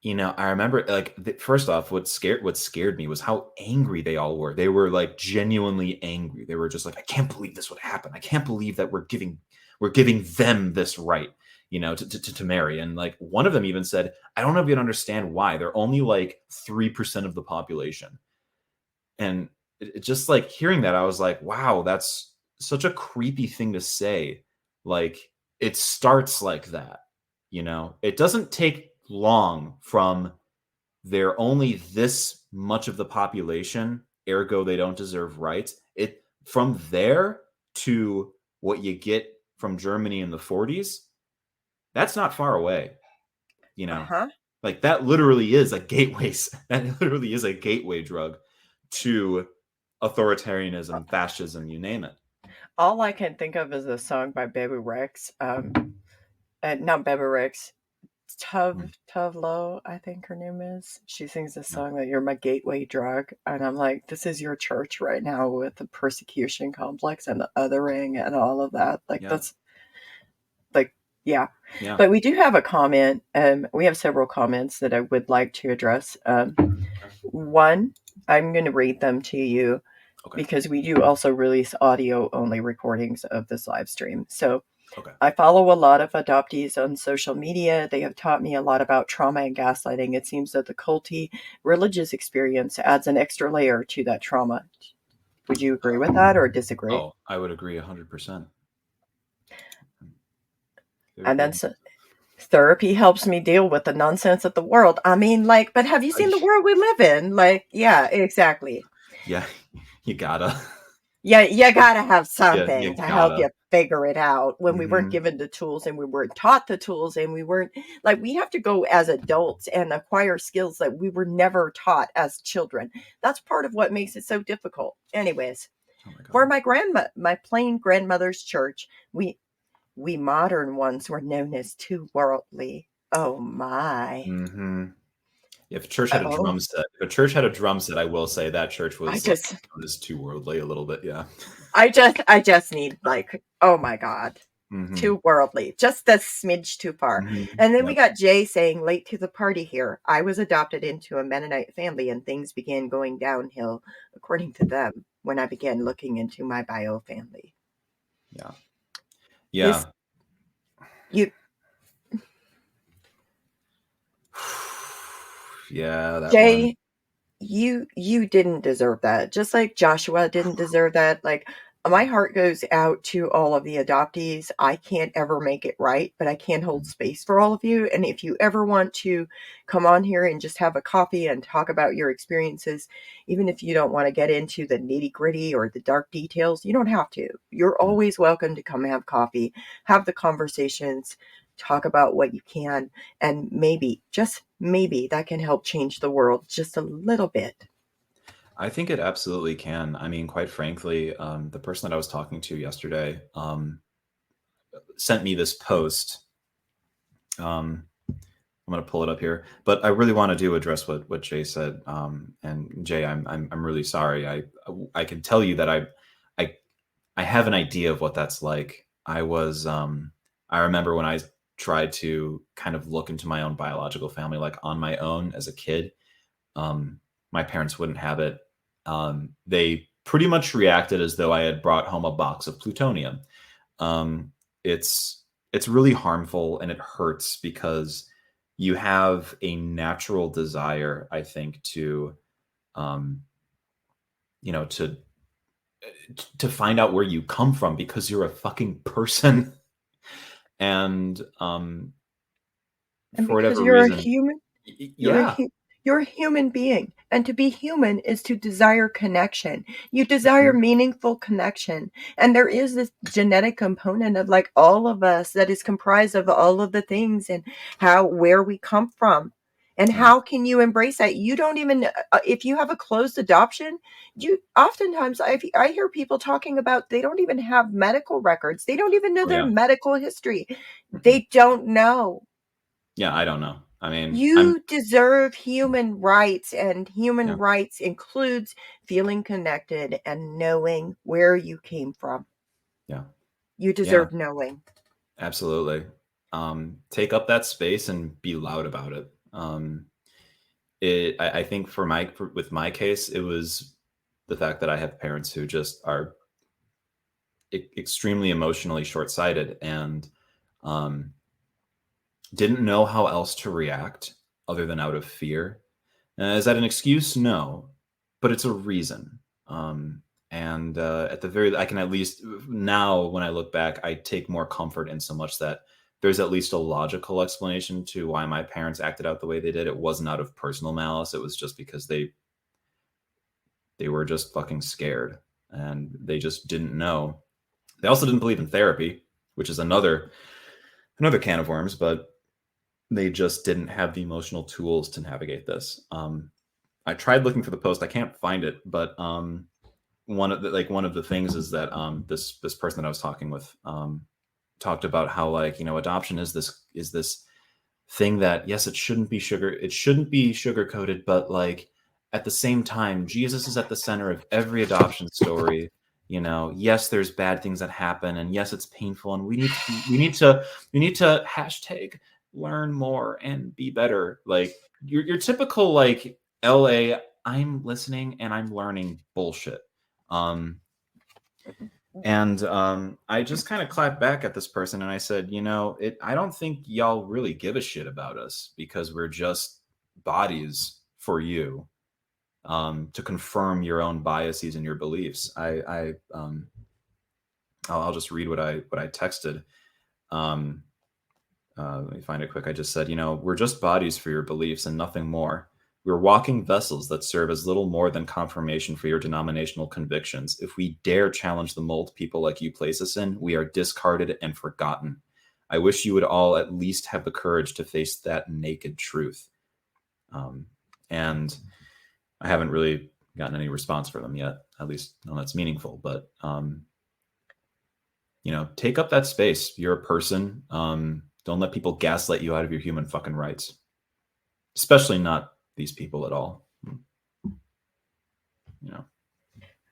I remember, like, first off, what scared me was how angry they all were. They were like genuinely angry. They were just like, I can't believe this would happen. I can't believe that we're giving them this right, to marry. And like one of them even said, I don't know if you'd understand why. They're only like 3% of the population. And it just like hearing that, I was like, wow, that's such a creepy thing to say. Like, it starts like that, it doesn't take long from they're only this much of the population, ergo they don't deserve rights. It from there to what you get from Germany in the 40s, that's not far away. Uh-huh. Like that literally is a gateway. That literally is a gateway drug to authoritarianism, fascism, you name it. All I can think of is a song by Baby Rex. Not Baby Rex. Tuv Low, I think her name is. She sings this song that you're my gateway drug, and I'm like, this is your church right now with the persecution complex and the othering and all of that. Like that's like, yeah. But we do have a comment. We have several comments that I would like to address. One, I'm going to read them to you because we do also release audio only recordings of this live stream. So. Okay. I follow a lot of adoptees on social media. They have taught me a lot about trauma and gaslighting. It seems that the culty religious experience adds an extra layer to that trauma. Would you agree with that or disagree? Oh, I would agree 100%. And then therapy helps me deal with the nonsense of the world. I mean, like, but have you seen the world we live in? Like, yeah, exactly. Yeah, you gotta. Yeah, you gotta have something to help you figure it out when we weren't given the tools and we weren't taught the tools and we weren't like, we have to go as adults and acquire skills that we were never taught as children. That's part of what makes it so difficult. Anyways, for my plain grandmother's church, we modern ones were known as too worldly. Oh my. If a church had a Oh, drum set, if a church had a drum set, I will say that church I was like just, was too worldly a little bit. Yeah. I just need like, oh my God, Mm-hmm. too worldly, just a smidge too far. Mm-hmm. And then we Yep. got Jay saying, late to the party here. I was adopted into a Mennonite family and things began going downhill, according to them, when I began looking into my bio family. Yeah. This, Yeah. you, Yeah. That one. Jay, you didn't deserve that, just like Joshua didn't deserve that. Like, my heart goes out to all of the adoptees. I can't ever make it right, but I can hold space for all of you. And if you ever want to come on here and just have a coffee and talk about your experiences, even if you don't want to get into the nitty gritty or the dark details, you don't have to. You're always welcome to come have coffee, have the conversations, talk about what you can, and maybe, just maybe, that can help change the world just a little bit. I think it absolutely can. I mean, quite frankly, the person that I was talking to yesterday sent me this post. I'm going to pull it up here, but I really want to do address what Jay said. And Jay, I'm really sorry. I can tell you that I I have an idea of what that's like. I remember when I tried to kind of look into my own biological family, like on my own as a kid. My parents wouldn't have it. They pretty much reacted as though I had brought home a box of plutonium. Um, it's really harmful and it hurts because you have a natural desire, I think, to um, you know to find out where you come from because you're a fucking person, and And for because whatever you're a reason, human, you're a yeah. you're a human being, and to be human is to desire connection. You desire Mhm. meaningful connection, and there is this genetic component of like all of us that is comprised of all of the things and how where we come from. And Yeah, how can you embrace that? You don't even if you have a closed adoption, you oftentimes I hear people talking about they don't even have medical records. They don't even know oh their yeah. medical history. Mhm. They don't know. Yeah, I don't know. I mean, I'm You deserve human rights, and yeah, human rights includes feeling connected and knowing where you came from. yeah, You yeah, deserve knowing. absolutely. Take up that space and be loud about it. I think with my case, it was the fact that I have parents who just are extremely emotionally short-sighted and um, didn't know how else to react other than out of fear. Is that an excuse? No, but it's a reason. And at the very, I can at least now, when I look back, I take more comfort in so much that there's at least a logical explanation to why my parents acted out the way they did. It wasn't out of personal malice. It was just because they were just fucking scared and they just didn't know. They also didn't believe in therapy, which is another can of worms, but they just didn't have the emotional tools to navigate this. I tried looking for the post. I can't find it, but one of the things is that this person that I was talking with talked about how, like, adoption is this thing that, yes, it shouldn't be sugar coated, but like at the same time, Jesus is at the center of every adoption story. Yes, there's bad things that happen, and yes, it's painful, and we need to hashtag learn more and be better. Like your typical like LA, I'm listening and I'm learning bullshit. Um, and I just kind of clapped back at this person and I said, I don't think y'all really give a shit about us because we're just bodies for you, to confirm your own biases and your beliefs. I'll just read what I texted. Um, Let me find it quick. I just said, we're just bodies for your beliefs and nothing more. We're walking vessels that serve as little more than confirmation for your denominational convictions. If we dare challenge the mold people like you place us in, we are discarded and forgotten. I wish you would all at least have the courage to face that naked truth. Um, and I haven't really gotten any response from them yet, at least none that's meaningful. But take up that space. You're a person. Don't let people gaslight you out of your human fucking rights. Especially not these people at all.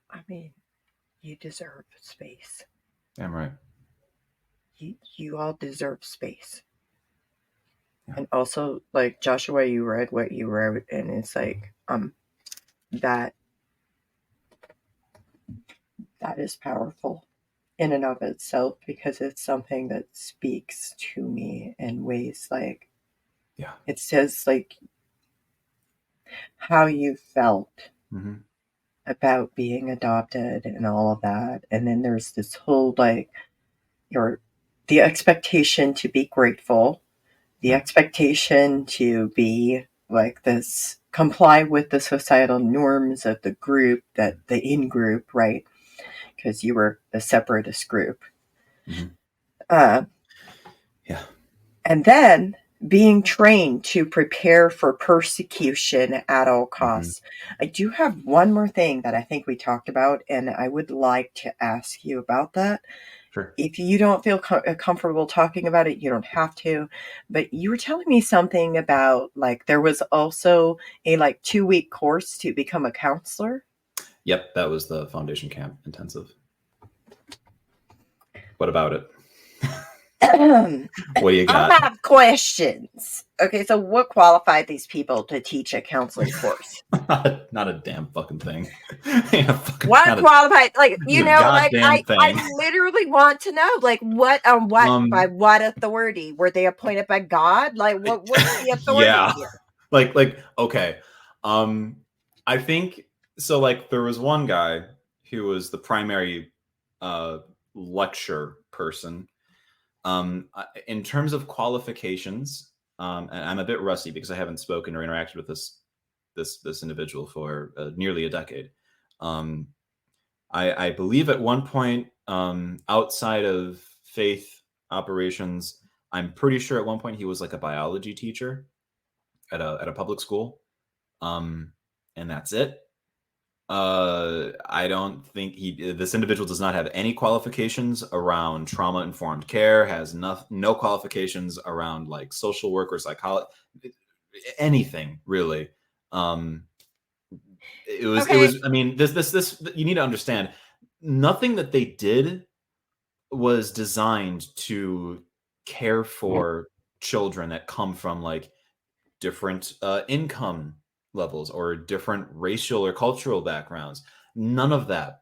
I mean, you deserve space. I'm right. You all deserve space. Yeah. And also, like, Joshua, you read what you wrote, and it's like, that is powerful in and of itself, because it's something that speaks to me in ways like, Yeah. it says like how you felt Mm-hmm. about being adopted and all of that. And then there's this whole like the expectation to be grateful, the expectation to be like this, comply with the societal norms of the group, that the in group, right? Because you were the separatist group. Mm-hmm. Yeah. And then being trained to prepare for persecution at all costs. I do have one more thing that I think we talked about, and I would like to ask you about that. Sure. If you don't feel comfortable talking about it, you don't have to. But you were telling me something about like there was also a like 2-week course to become a counselor. Yep, that was the foundation camp intensive. What about it? What do you got? I have questions. Okay, so what qualified these people to teach a counseling course? Not a damn fucking thing. Yeah, What qualified, like, you know, like goddamn thing. I literally want to know, like, what by what authority were they appointed by God? Like, what's the authority yeah, here? like okay. I think so. Like, there was one guy who was the primary lecture person. In terms of qualifications, and I'm a bit rusty because I haven't spoken or interacted with this individual for nearly a decade. I believe at one point, outside of faith operations, I'm pretty sure at one point he was like a biology teacher at a public school, and that's it. I don't think this individual does not have any qualifications around trauma informed care, has no qualifications around like social work or psychology, anything really. It was, I mean, this, you need to understand, nothing that they did was designed to care for children that come from like different income levels or different racial or cultural backgrounds. None of that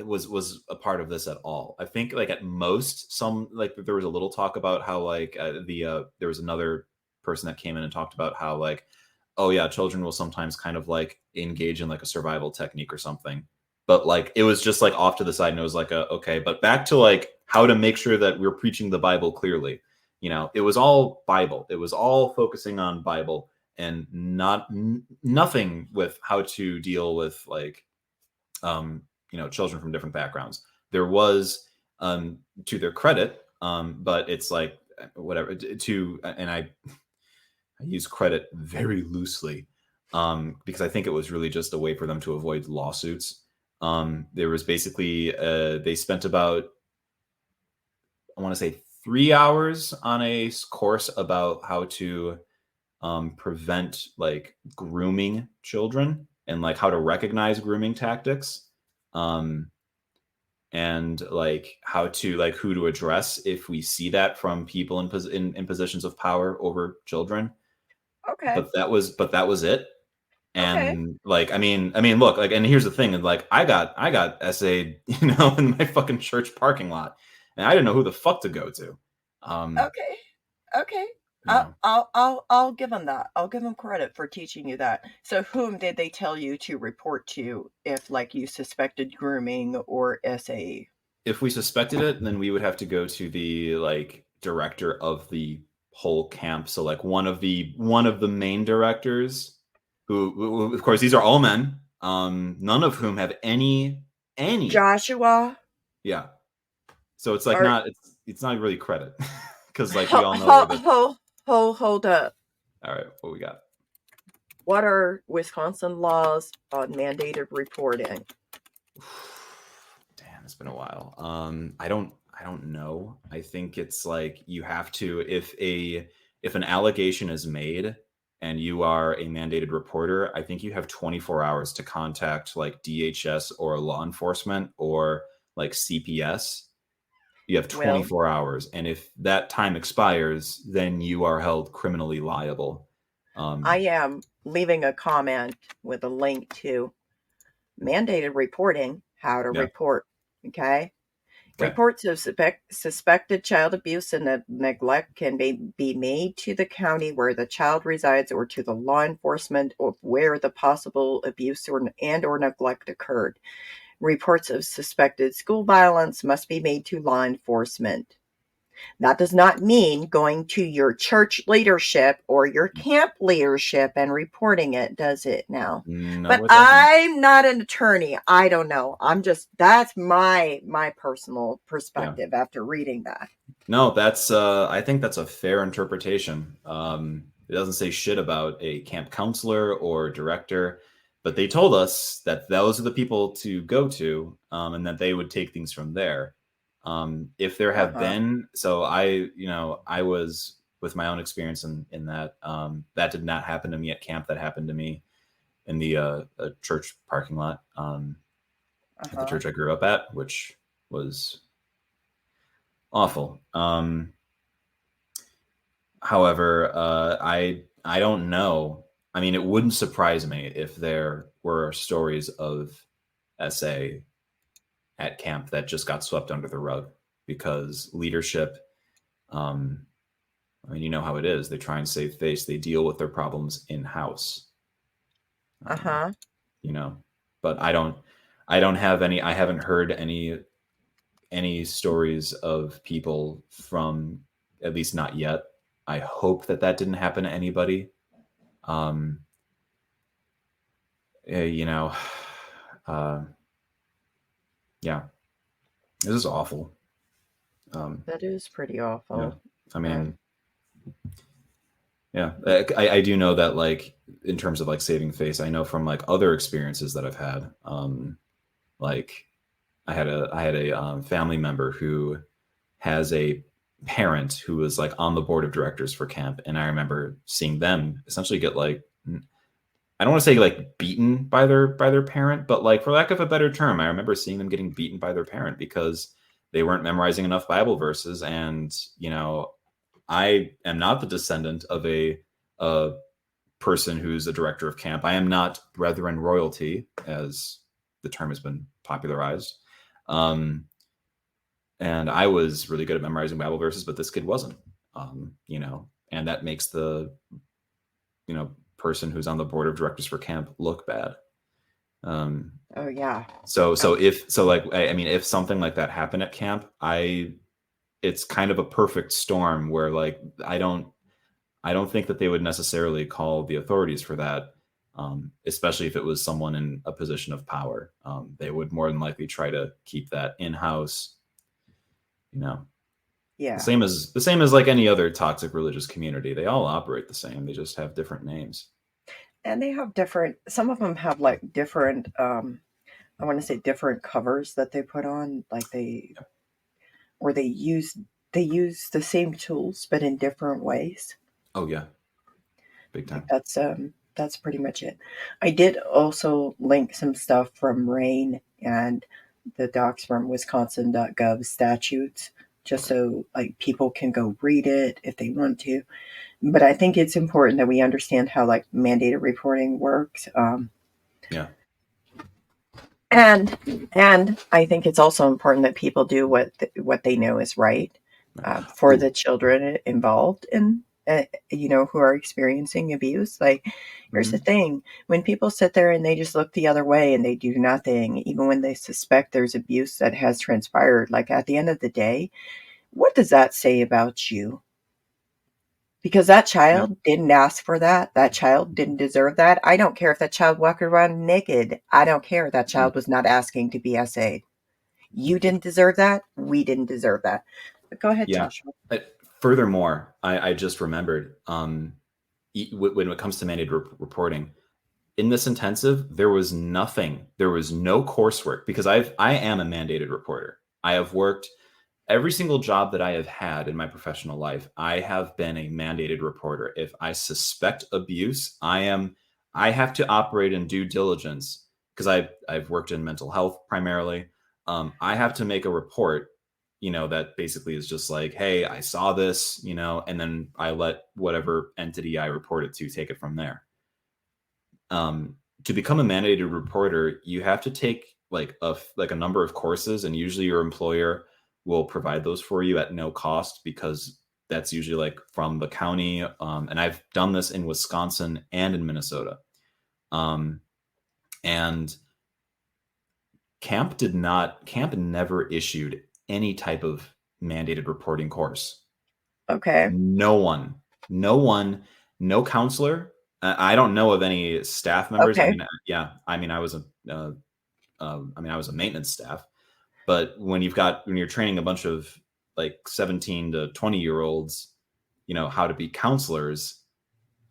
was a part of this at all. I think like at most, some like there was a little talk about how like there was another person that came in and talked about how like, oh yeah, children will sometimes kind of like engage in like a survival technique or something. But like it was just like off to the side, and it was like okay, but back to like how to make sure that we're preaching the Bible clearly. You know, it was all Bible. It was all focusing on Bible and nothing with how to deal with like children from different backgrounds. There was, to their credit, but it's like whatever to and I use credit very loosely, because I think it was really just a way for them to avoid lawsuits. There was basically they spent about, I want to say, 3 hours on a course about how to prevent like grooming children and like how to recognize grooming tactics, and like how to like who to address if we see that from people in positions of power over children. Okay. But that was it. Okay. And like I mean look, like, and here's the thing, and like I got essayed, in my fucking church parking lot, and I didn't know who the fuck to go to. Okay. Okay. You know. I'll give them that. I'll give them credit for teaching you that. So, whom did they tell you to report to if, like, you suspected grooming or SA? If we suspected it, then we would have to go to the like director of the whole camp. So like one of the main directors, who of course these are all men, none of whom have any Joshua? yeah. So it's like Are it's not really credit because like we all know where the hold up. all right, what we got? What are Wisconsin laws on mandated reporting? Damn, it's been a while. I don't know. I think it's like you have to, if an allegation is made, and you are a mandated reporter, I think you have 24 hours to contact like DHS or law enforcement or like CPS. You have Well, 24 hours. And if that time expires, then you are held criminally liable. I am leaving a comment with a link to mandated reporting, how to Yeah. report. Okay. Okay. Reports of suspected child abuse and neglect can be made to the county where the child resides or to the law enforcement of where the possible abuse or neglect occurred. Reports of suspected school violence must be made to law enforcement. That does not mean going to your church leadership or your camp leadership and reporting it, does it now? But No, it doesn't. I'm not an attorney. I don't know. That's my personal Yeah. perspective after reading that. No, that's I think that's a fair interpretation. It doesn't say shit about a camp counselor or director, but they told us that those are the people to go to, and that they would take things from there. If there have Uh-huh. been, so I was with my own experience in that that did not happen to me at camp. That happened to me in the church parking lot at the Uh-huh. church I grew up at, which was awful. However, I don't know. I mean, it wouldn't surprise me if there were stories of SA at camp that just got swept under the rug because leadership. Um, I mean, you know how it is. They try and save face. They deal with their problems in house. Um, Uh-huh. you know, but I don't. I don't have any. I haven't heard any stories of people from, at least not yet. I hope that that didn't happen to anybody. Um, you know, uh, yeah, this is awful. That is pretty Yeah, awful. I Um, mean, yeah, I do know that like in terms of like saving face, I know from like other experiences that I've had. Like I had a family member who has a parent who was like on the board of directors for camp, and I remember seeing them essentially get like I don't want to say like beaten by their parent, but like for lack of a better term, I remember seeing them getting beaten by their parent because they weren't memorizing enough Bible verses. And I am not the descendant of a person who's a director of camp. I am not Brethren royalty, as the term has been popularized. Um, and I was really good at memorizing Bible verses, but this kid wasn't. And that makes the person who's on the board of directors for camp look bad. Um, oh yeah. so Um, if so, like I mean, if something like that happened at camp, it's kind of a perfect storm where like I don't think that they would necessarily call the authorities for that, especially if it was someone in a position of power. They would more than likely try to keep that in house. You know, yeah. the same as like any other toxic religious community. They all operate the same. They just have different names. And they have different, some of them have like different, I want to say different covers that they put on, like or they use the same tools but in different ways. Oh yeah, big I think time. that's pretty much it. I did also link some stuff from Rain and the docs from Wisconsin.gov statutes, just Okay. so like people can go read it if they want to. But I think it's important that we understand how like mandated reporting works. Yeah. And I think it's also important that people do what they know is right for Ooh. the children involved in who are experiencing abuse. Like, here's the Mhm. thing: when people sit there and they just look the other way and they do nothing, even when they suspect there's abuse that has transpired, like at the end of the day, what does that say about you? Because that Yeah. child didn't ask for that. That child didn't deserve that. I don't care if that child walked around naked. I don't care. That Mm. child was not asking to be SA. You didn't deserve that. We didn't deserve that. But go ahead, Yeah. Joshua. Furthermore, I just remembered when it comes to mandated reporting in this intensive, there was nothing. There was no coursework because I am a mandated reporter. I have worked every single job that I have had in my professional life, I have been a mandated reporter. If I suspect abuse, I have to operate in due diligence because I've worked in mental health primarily. I have to make a report, that basically is just like, hey, I saw this, and then I let whatever entity I report it to take it from there. To become a mandated reporter, you have to take like a number of courses, and usually your employer will provide those for you at no cost because that's usually like from the county. And I've done this in Wisconsin and in Minnesota. And camp never issued any type of mandated reporting course. Okay. No one, no counselor. I don't know of any staff members. I Okay. mean, yeah, I mean, I was a maintenance staff, but when you're training a bunch of like 17 to 20-year-olds, how to be counselors,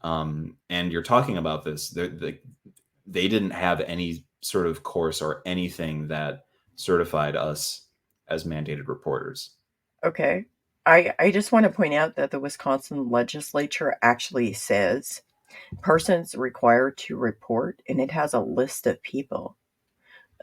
and you're talking about this, they didn't have any sort of course or anything that certified us as mandated reporters. Okay. I just want to point out that the Wisconsin legislature actually says persons required to report, and it has a list of people: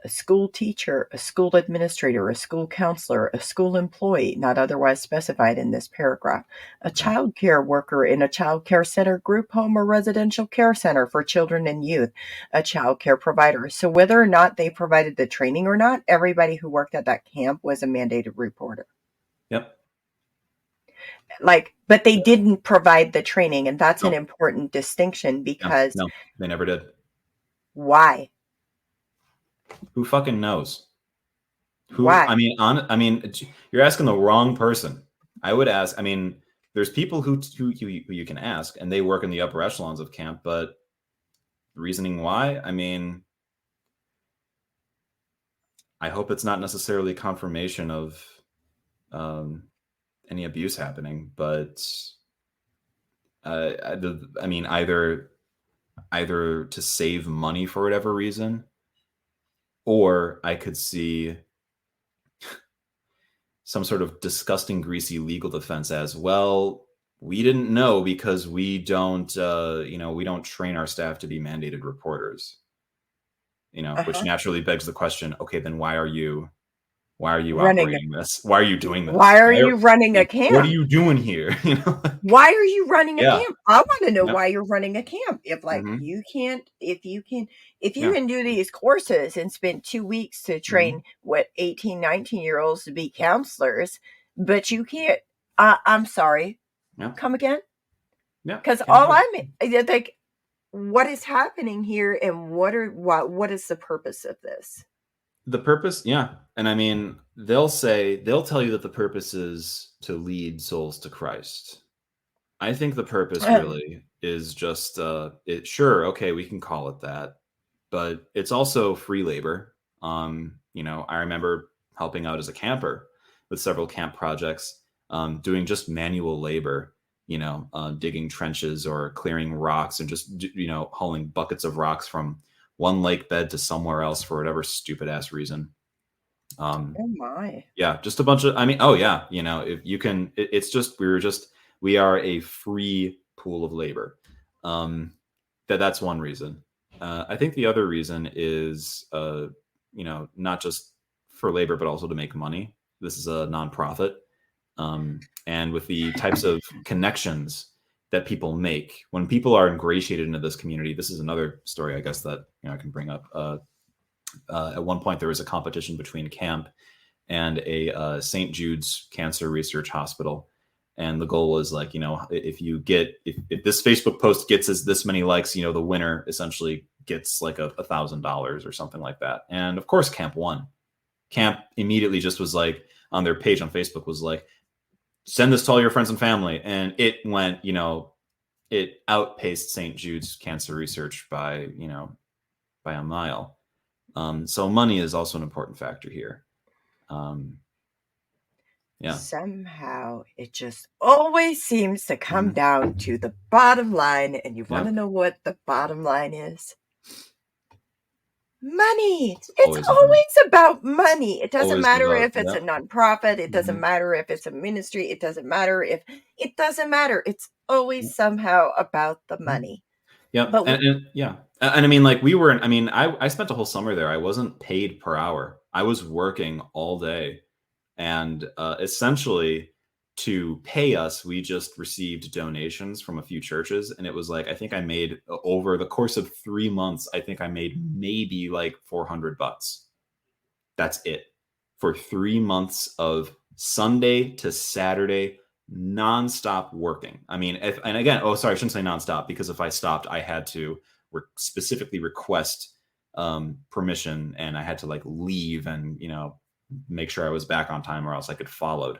a school teacher, a school administrator, a school counselor, a school employee, not otherwise specified in this paragraph, a Okay. child care worker in a child care center, group home, or residential care center for children and youth, a child care provider. So whether or not they provided the training or not, everybody who worked at that camp was a mandated reporter. Yep. But they didn't provide the training, and that's an No. important distinction No. because No. They never did. why? Who fucking knows? Who? I Why? mean, you're asking the wrong person. I would ask. I mean, there's people who you can ask, and they work in the upper echelons of camp. But reasoning why? I mean, I hope it's not necessarily confirmation of any abuse happening, but I mean, either to save money for whatever reason, or I could see some sort of disgusting, greasy legal defense as well. We didn't know because we don't train our staff to be mandated reporters. Which Uh-huh. naturally begs the question: okay, then why are you Running. operating this? Why are you doing Why this? are you running a What are camp? you doing here? Why are you running a Yeah. camp? I want to know Yep. why you're running a camp. If like Hmm. you can't, if you Yeah. can do these courses and spend 2 weeks to Hmm. train what 18, 19-year olds to be counselors, but you can't, I'm sorry, Yeah. come again? Yeah. Because Can't all do it. like, what is happening here, and what is the purpose of this? The purpose, yeah. And I mean, they'll tell you that the purpose is to lead souls to Christ. I think the purpose really is just sure, okay, we can call it that, but it's also free labor. I remember helping out as a camper with several camp projects, doing just manual labor, digging trenches or clearing rocks and just hauling buckets of rocks from one lake bed to somewhere else for whatever stupid ass reason. Oh my. Yeah, just a bunch of, I mean, oh yeah, if you can, it's just, we are a free pool of labor. That's one reason. I think the other reason is, not just for labor, but also to make money. This is a nonprofit. And with the types of connections that people make when people are ingratiated into this community, this is another story, I guess, that I can bring up. At one point, there was a competition between camp and a St. Jude's Cancer Research Hospital. And the goal was like, if this Facebook post gets this many likes, the winner essentially gets like $1,000 or something like that. And of course, camp won. Camp immediately just was like, on their page on Facebook was like, send this to all your friends and family. And it went, it outpaced St. Jude's Cancer Research by a mile. So money is also an important factor here. Yeah. Somehow it just always seems to come Mhm. down to the bottom line, and you want Yeah. to know what the bottom line is? Money. It's Always money. always about money. It doesn't Always matter about, if it's yeah. a nonprofit. It doesn't Mhm. matter if it's a ministry. It doesn't matter if it doesn't matter. It's Yeah. always somehow about the Mhm. money. Yep. But And yeah. And I mean, like we were, I mean, I spent a whole summer there. I wasn't paid per hour. I was working all day. And essentially, to pay us, we just received donations from a few churches. And it was like, I think I made over the course of 3 months, I think I made maybe like $400. That's it for 3 months of Sunday to Saturday nonstop working. I mean, and again, oh, sorry, I shouldn't say nonstop because if I stopped, I had to specifically request permission and I had to like leave and, make sure I was back on time or else I could followed.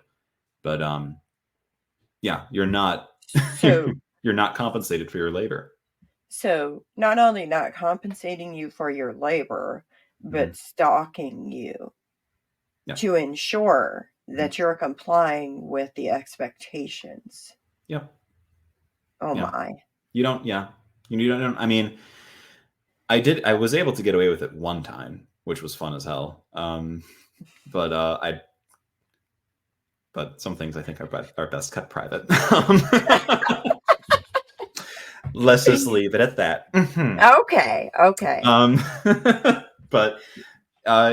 But yeah, you're not so you're not compensated for your labor. so not only not compensating you for your labor, Mhm. but stalking you Yeah. to ensure Mhm. that you're complying with the expectations. Yeah. Oh Yeah. my. You don't. Yeah. You don't. I mean, I was able to get away with it one time, which was fun as hell. But but some things I think are best kept private. Let's just leave it at that. Mhm. Okay, okay. Um, but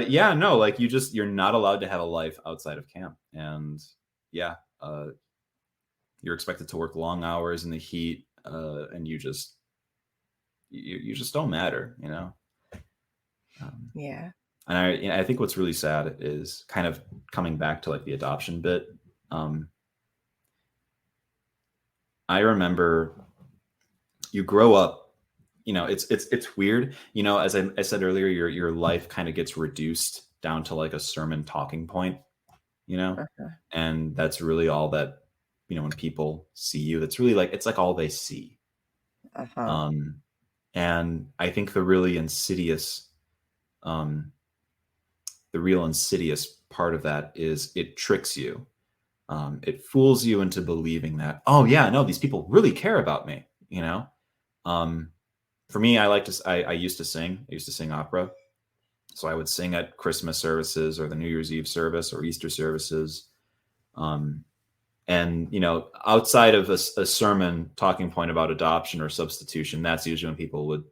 yeah, no, like you're not allowed to have a life outside of camp, and yeah, you're expected to work long hours in the heat, and you just don't matter. Um, Yeah. and I think what's really sad is kind of coming back to like the adoption bit. Um, I remember you grow up, it's weird, as I said earlier, your life kind of gets reduced down to like a sermon talking point, you know, Uh-huh. and that's really all that, when people see you, that's really like it's like all they see. Uh-huh. Um, and I think um, the real insidious part of that is it tricks you. It fools you into believing that, oh yeah, no, these people really care about me. Um, for me, I used to sing. I used to sing opera. So I would sing at Christmas services or the New Year's Eve service or Easter services. Um, and, outside of a sermon talking point about adoption or substitution, that's usually when people would,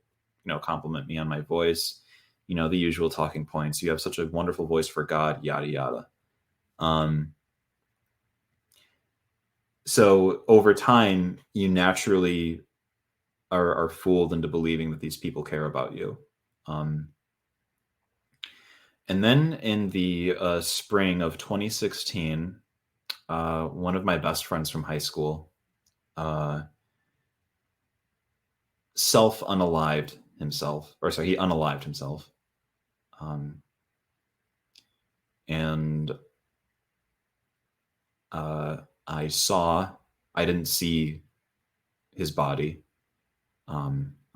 compliment me on my voice, the usual talking points. You have such a wonderful voice for God, yada, yada. Um, so over time, you naturally are fooled into believing that these people care about you. Um, And then in the spring of 2016, one of my best friends from high school uh, self unalived himself, or sorry, he unalived himself. Um, and uh, I didn't see his body.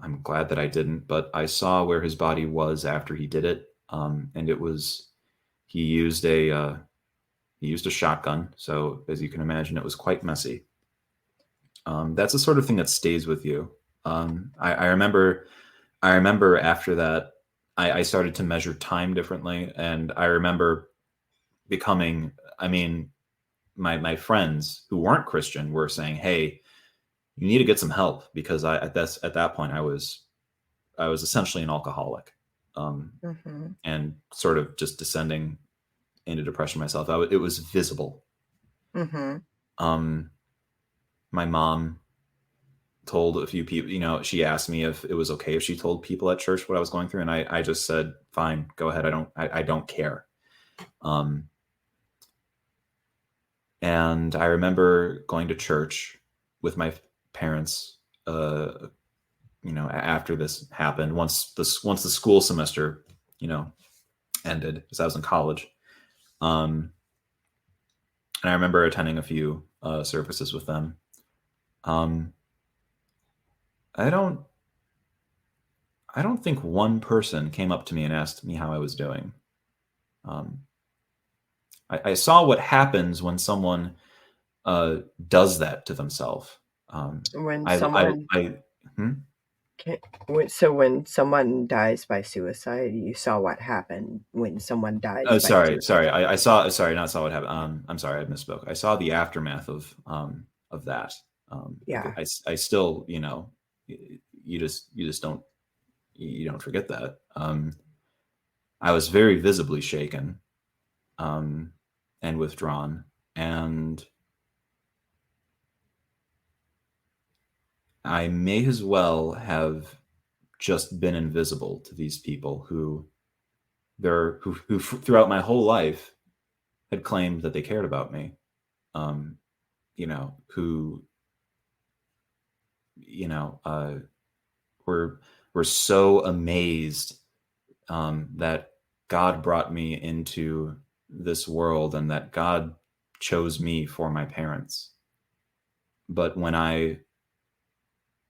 I'm glad that I didn't, but I saw where his body was after he did it. And he used he used a shotgun. So as you can imagine, it was quite messy. That's the sort of thing that stays with you. I remember after that, I started to measure time differently, and I remember becoming. I mean, my friends who weren't Christian were saying, "Hey, you need to get some help," because at that point I was essentially an alcoholic, Mm-hmm. and sort of just descending into depression myself. It was visible. Mm-hmm. Um, my mom told a few people, she asked me if it was okay if she told people at church what I was going through. And I just said, fine, go ahead. I don't care. Um, and I remember going to church with my parents, after this happened, once the school semester, ended because I was in college. And I remember attending a few services with them. Um, I don't, I don't think one person came up to me and asked me how I was doing. Um, I saw what happens when someone does that to themselves. When I, I, someone I, hmm? So when someone dies by suicide, you saw what happened when someone dies Oh, by sorry. suicide. I saw. Sorry, not saw what happened. I'm sorry, I misspoke. I saw the aftermath of that. Yeah. I still, you just don't forget that. I was very visibly shaken, um, and withdrawn, and I may as well have just been invisible to these people who throughout my whole life had claimed that they cared about me. Um, who you know were were so amazed that God brought me into this world and that God chose me for my parents. But when I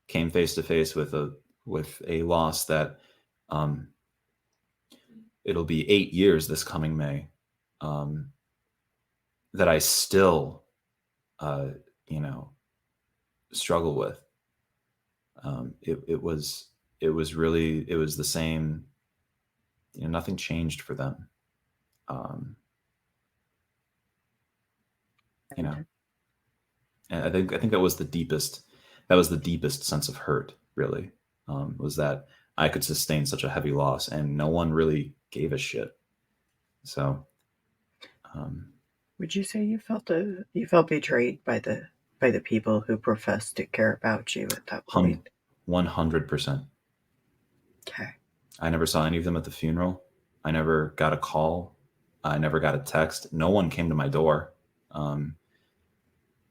came face to face with a loss that um, it'll be 8 years this coming May, um, that I still uh, you know struggle with. It was the same. Nothing changed for them. Um, you know, And and I think that was the deepest. That was the deepest sense of hurt. Really, was that I could sustain such a heavy loss, and no one really gave a shit. So, um, would you say you felt betrayed by the people wwho professed to care about you at that point? 100%. Okay. I never saw any of them at the funeral. I never got a call. I never got a text. No one came to my door. Um,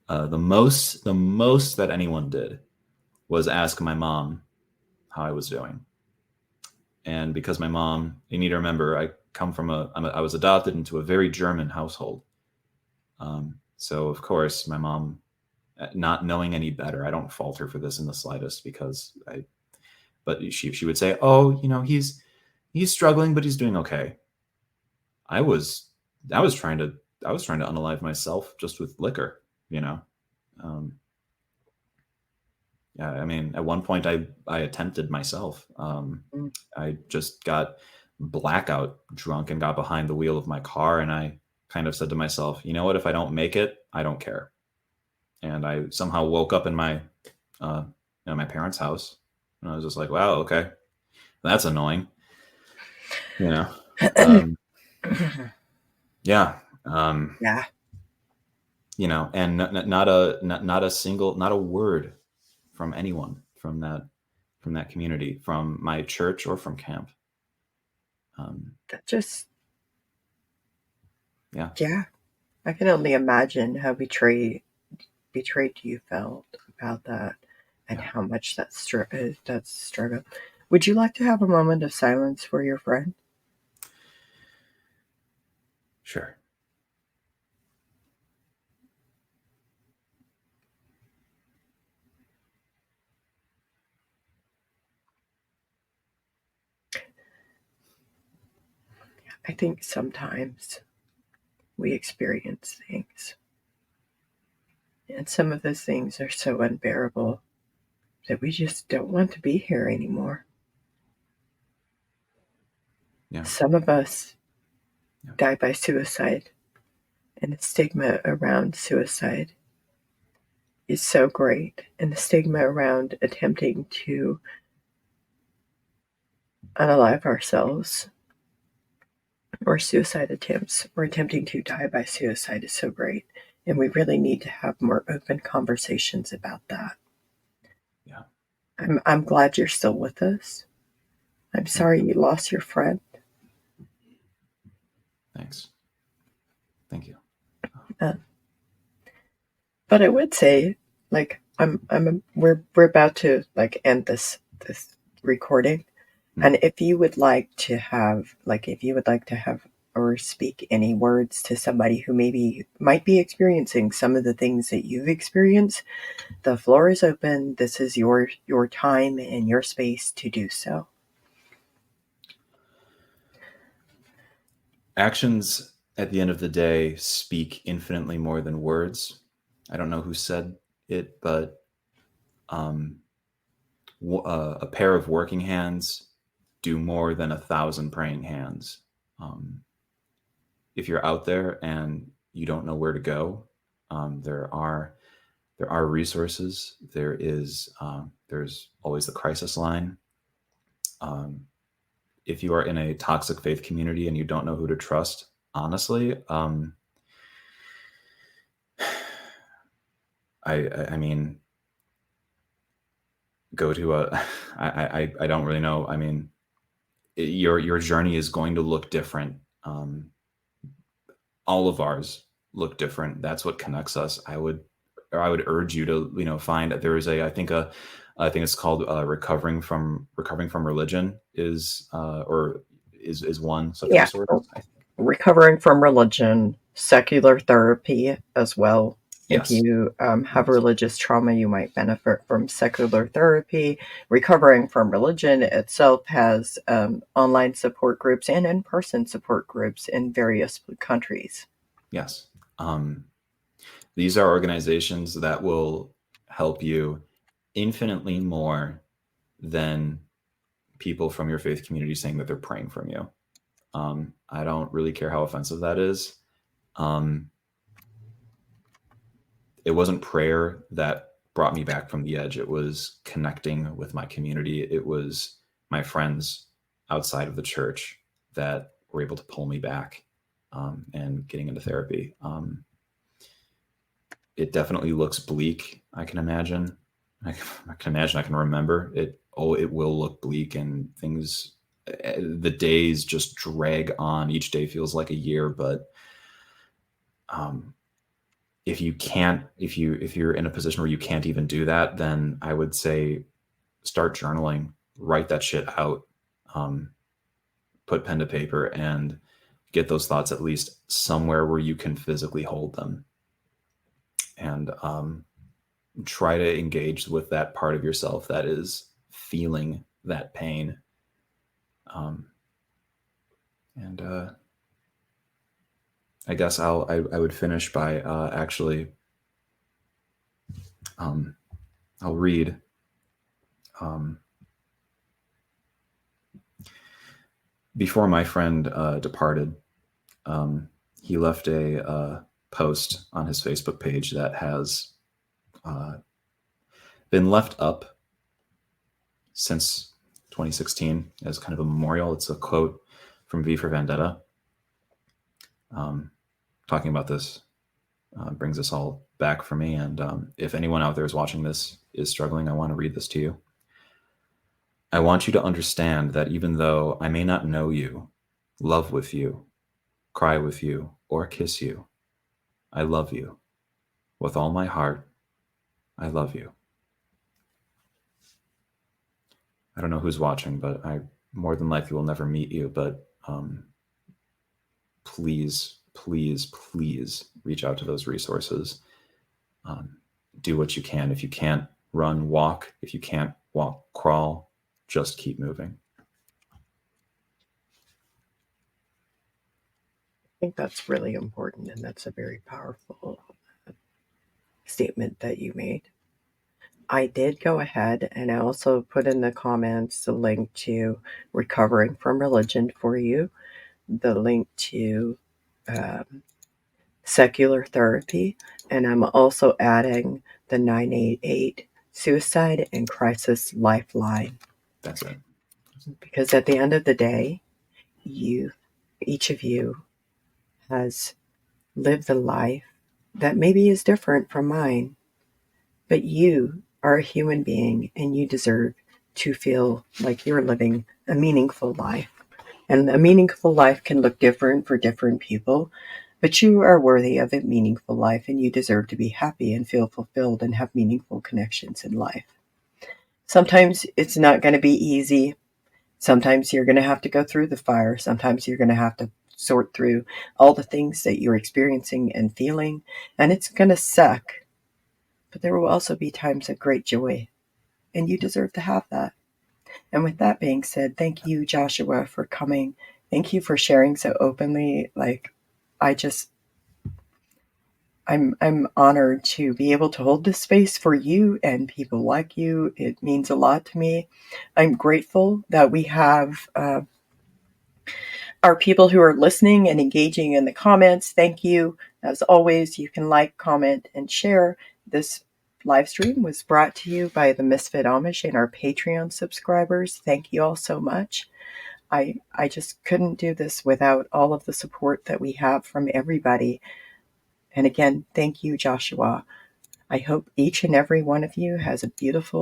the most that anyone did was ask my mom how I was doing. And because my mom, you need to remember, I was adopted into a very German household. So of course, my mom, not knowing any better, I don't fault her for this in the slightest but she would say, oh, he's struggling, but he's doing okay. I was, I was trying to, I was trying to unalive myself just with liquor, you know? Um, Yeah, I mean, at one point I attempted myself. Mm. I just got blackout drunk and got behind the wheel of my car, and I kind of said to myself, you know what? If I don't make it, I don't care. And I somehow woke up in uh, my parents' house, and I was just like, wow, okay, that's annoying, you know. Um, yeah, Yeah. and not a single, not a word from anyone from that community, from my church or from camp. That just, Yeah. yeah. I can only imagine how betrayed you felt about that, and Yeah. how much that's struggle. Would you like to have a moment of silence for your friend? Sure. I think sometimes we experience things, and some of those things are so unbearable that we just don't want to be here anymore. Yeah. Some of us Yeah. die by suicide, and the stigma around suicide is so great, and the stigma around attempting to unalive ourselves, or suicide attempts, or attempting to die by suicide, is so great. And we really need to have more open conversations about that. Yeah. I'm glad you're still with us. I'm Thank sorry you. you lost your friend. Thanks. Thank you. Uh, but I would say, like, we're about to like end this recording, Hmm. and if you would like to have, or speak any words to somebody who maybe might be experiencing some of the things that you've experienced, the floor is open. This is your time and your space to do so. Actions at the end of the day speak infinitely more than words. I don't know who said it, but um, a pair of working hands do more than 1,000 praying hands. If you're out there and you don't know where to go, there are resources. There's always the crisis line. If you are in a toxic faith community and you don't know who to trust, honestly, I mean, go to a. I don't really know. I mean, your journey is going to look different. All of ours look different. That's what connects us. I would urge you to find. There is I think it's called recovering from religion is one such Yeah, resource. I think. recovering from religion, secular therapy as well. If Yes. you have Yes. religious trauma, you might benefit from secular therapy. Recovering from religion itself has online support groups and in-person support groups in various countries. Yes. These are organizations that will help you infinitely more than people from your faith community saying that they're praying from you. I don't really care how offensive that is. It wasn't prayer that brought me back from the edge. It was connecting with my community. It was my friends outside of the church that were able to pull me back and getting into therapy. It definitely looks bleak. I can imagine. I can remember it. Oh, it will look bleak, and things. The days just drag on. Each day feels like a year, but if you're in a position where you can't even do that, then I would say start journaling, write that shit out, put pen to paper, and get those thoughts at least somewhere where you can physically hold them, and try to engage with that part of yourself that is feeling that pain. And I guess I would finish by actually I'll read before my friend departed. He left a post on his Facebook page that has been left up since 2016 as kind of a memorial. It's a quote from V for Vendetta. Talking about this brings us all back for me. And if anyone out there is watching this is struggling, I want to read this to you. I want you to understand that even though I may not know you, love with you, cry with you, or kiss you, I love you. With all my heart, I love you. I don't know who's watching, but I more than likely will never meet you. But please, please, please reach out to those resources. Do what you can. If you can't run, walk. If you can't walk, crawl. Just keep moving. I think that's really important, and that's a very powerful statement that you made. I did go ahead and I also put in the comments the link to Recovering from Religion for you, the link to secular therapy, and I'm also adding the 988 Suicide and Crisis Lifeline. That's it. Because at the end of the day, each of you has lived a life that maybe is different from mine, but you are a human being and you deserve to feel like you're living a meaningful life. And a meaningful life can look different for different people, but you are worthy of a meaningful life and you deserve to be happy and feel fulfilled and have meaningful connections in life. Sometimes it's not going to be easy. Sometimes you're going to have to go through the fire. Sometimes you're going to have to sort through all the things that you're experiencing and feeling, and it's going to suck. But there will also be times of great joy, and you deserve to have that. And with that being said, thank you, Joshua, for coming. Thank you for sharing so openly. I I'm honored to be able to hold this space for you and people like you. It means a lot to me. I'm grateful that we have our people who are listening and engaging in the comments. Thank you. As always, you can like, comment, and share. This live stream was brought to you by the Misfit Amish and our Patreon subscribers. Thank you all so much. I just couldn't do this without all of the support that we have from everybody. And again, thank you, Joshua. I hope each and every one of you has a beautiful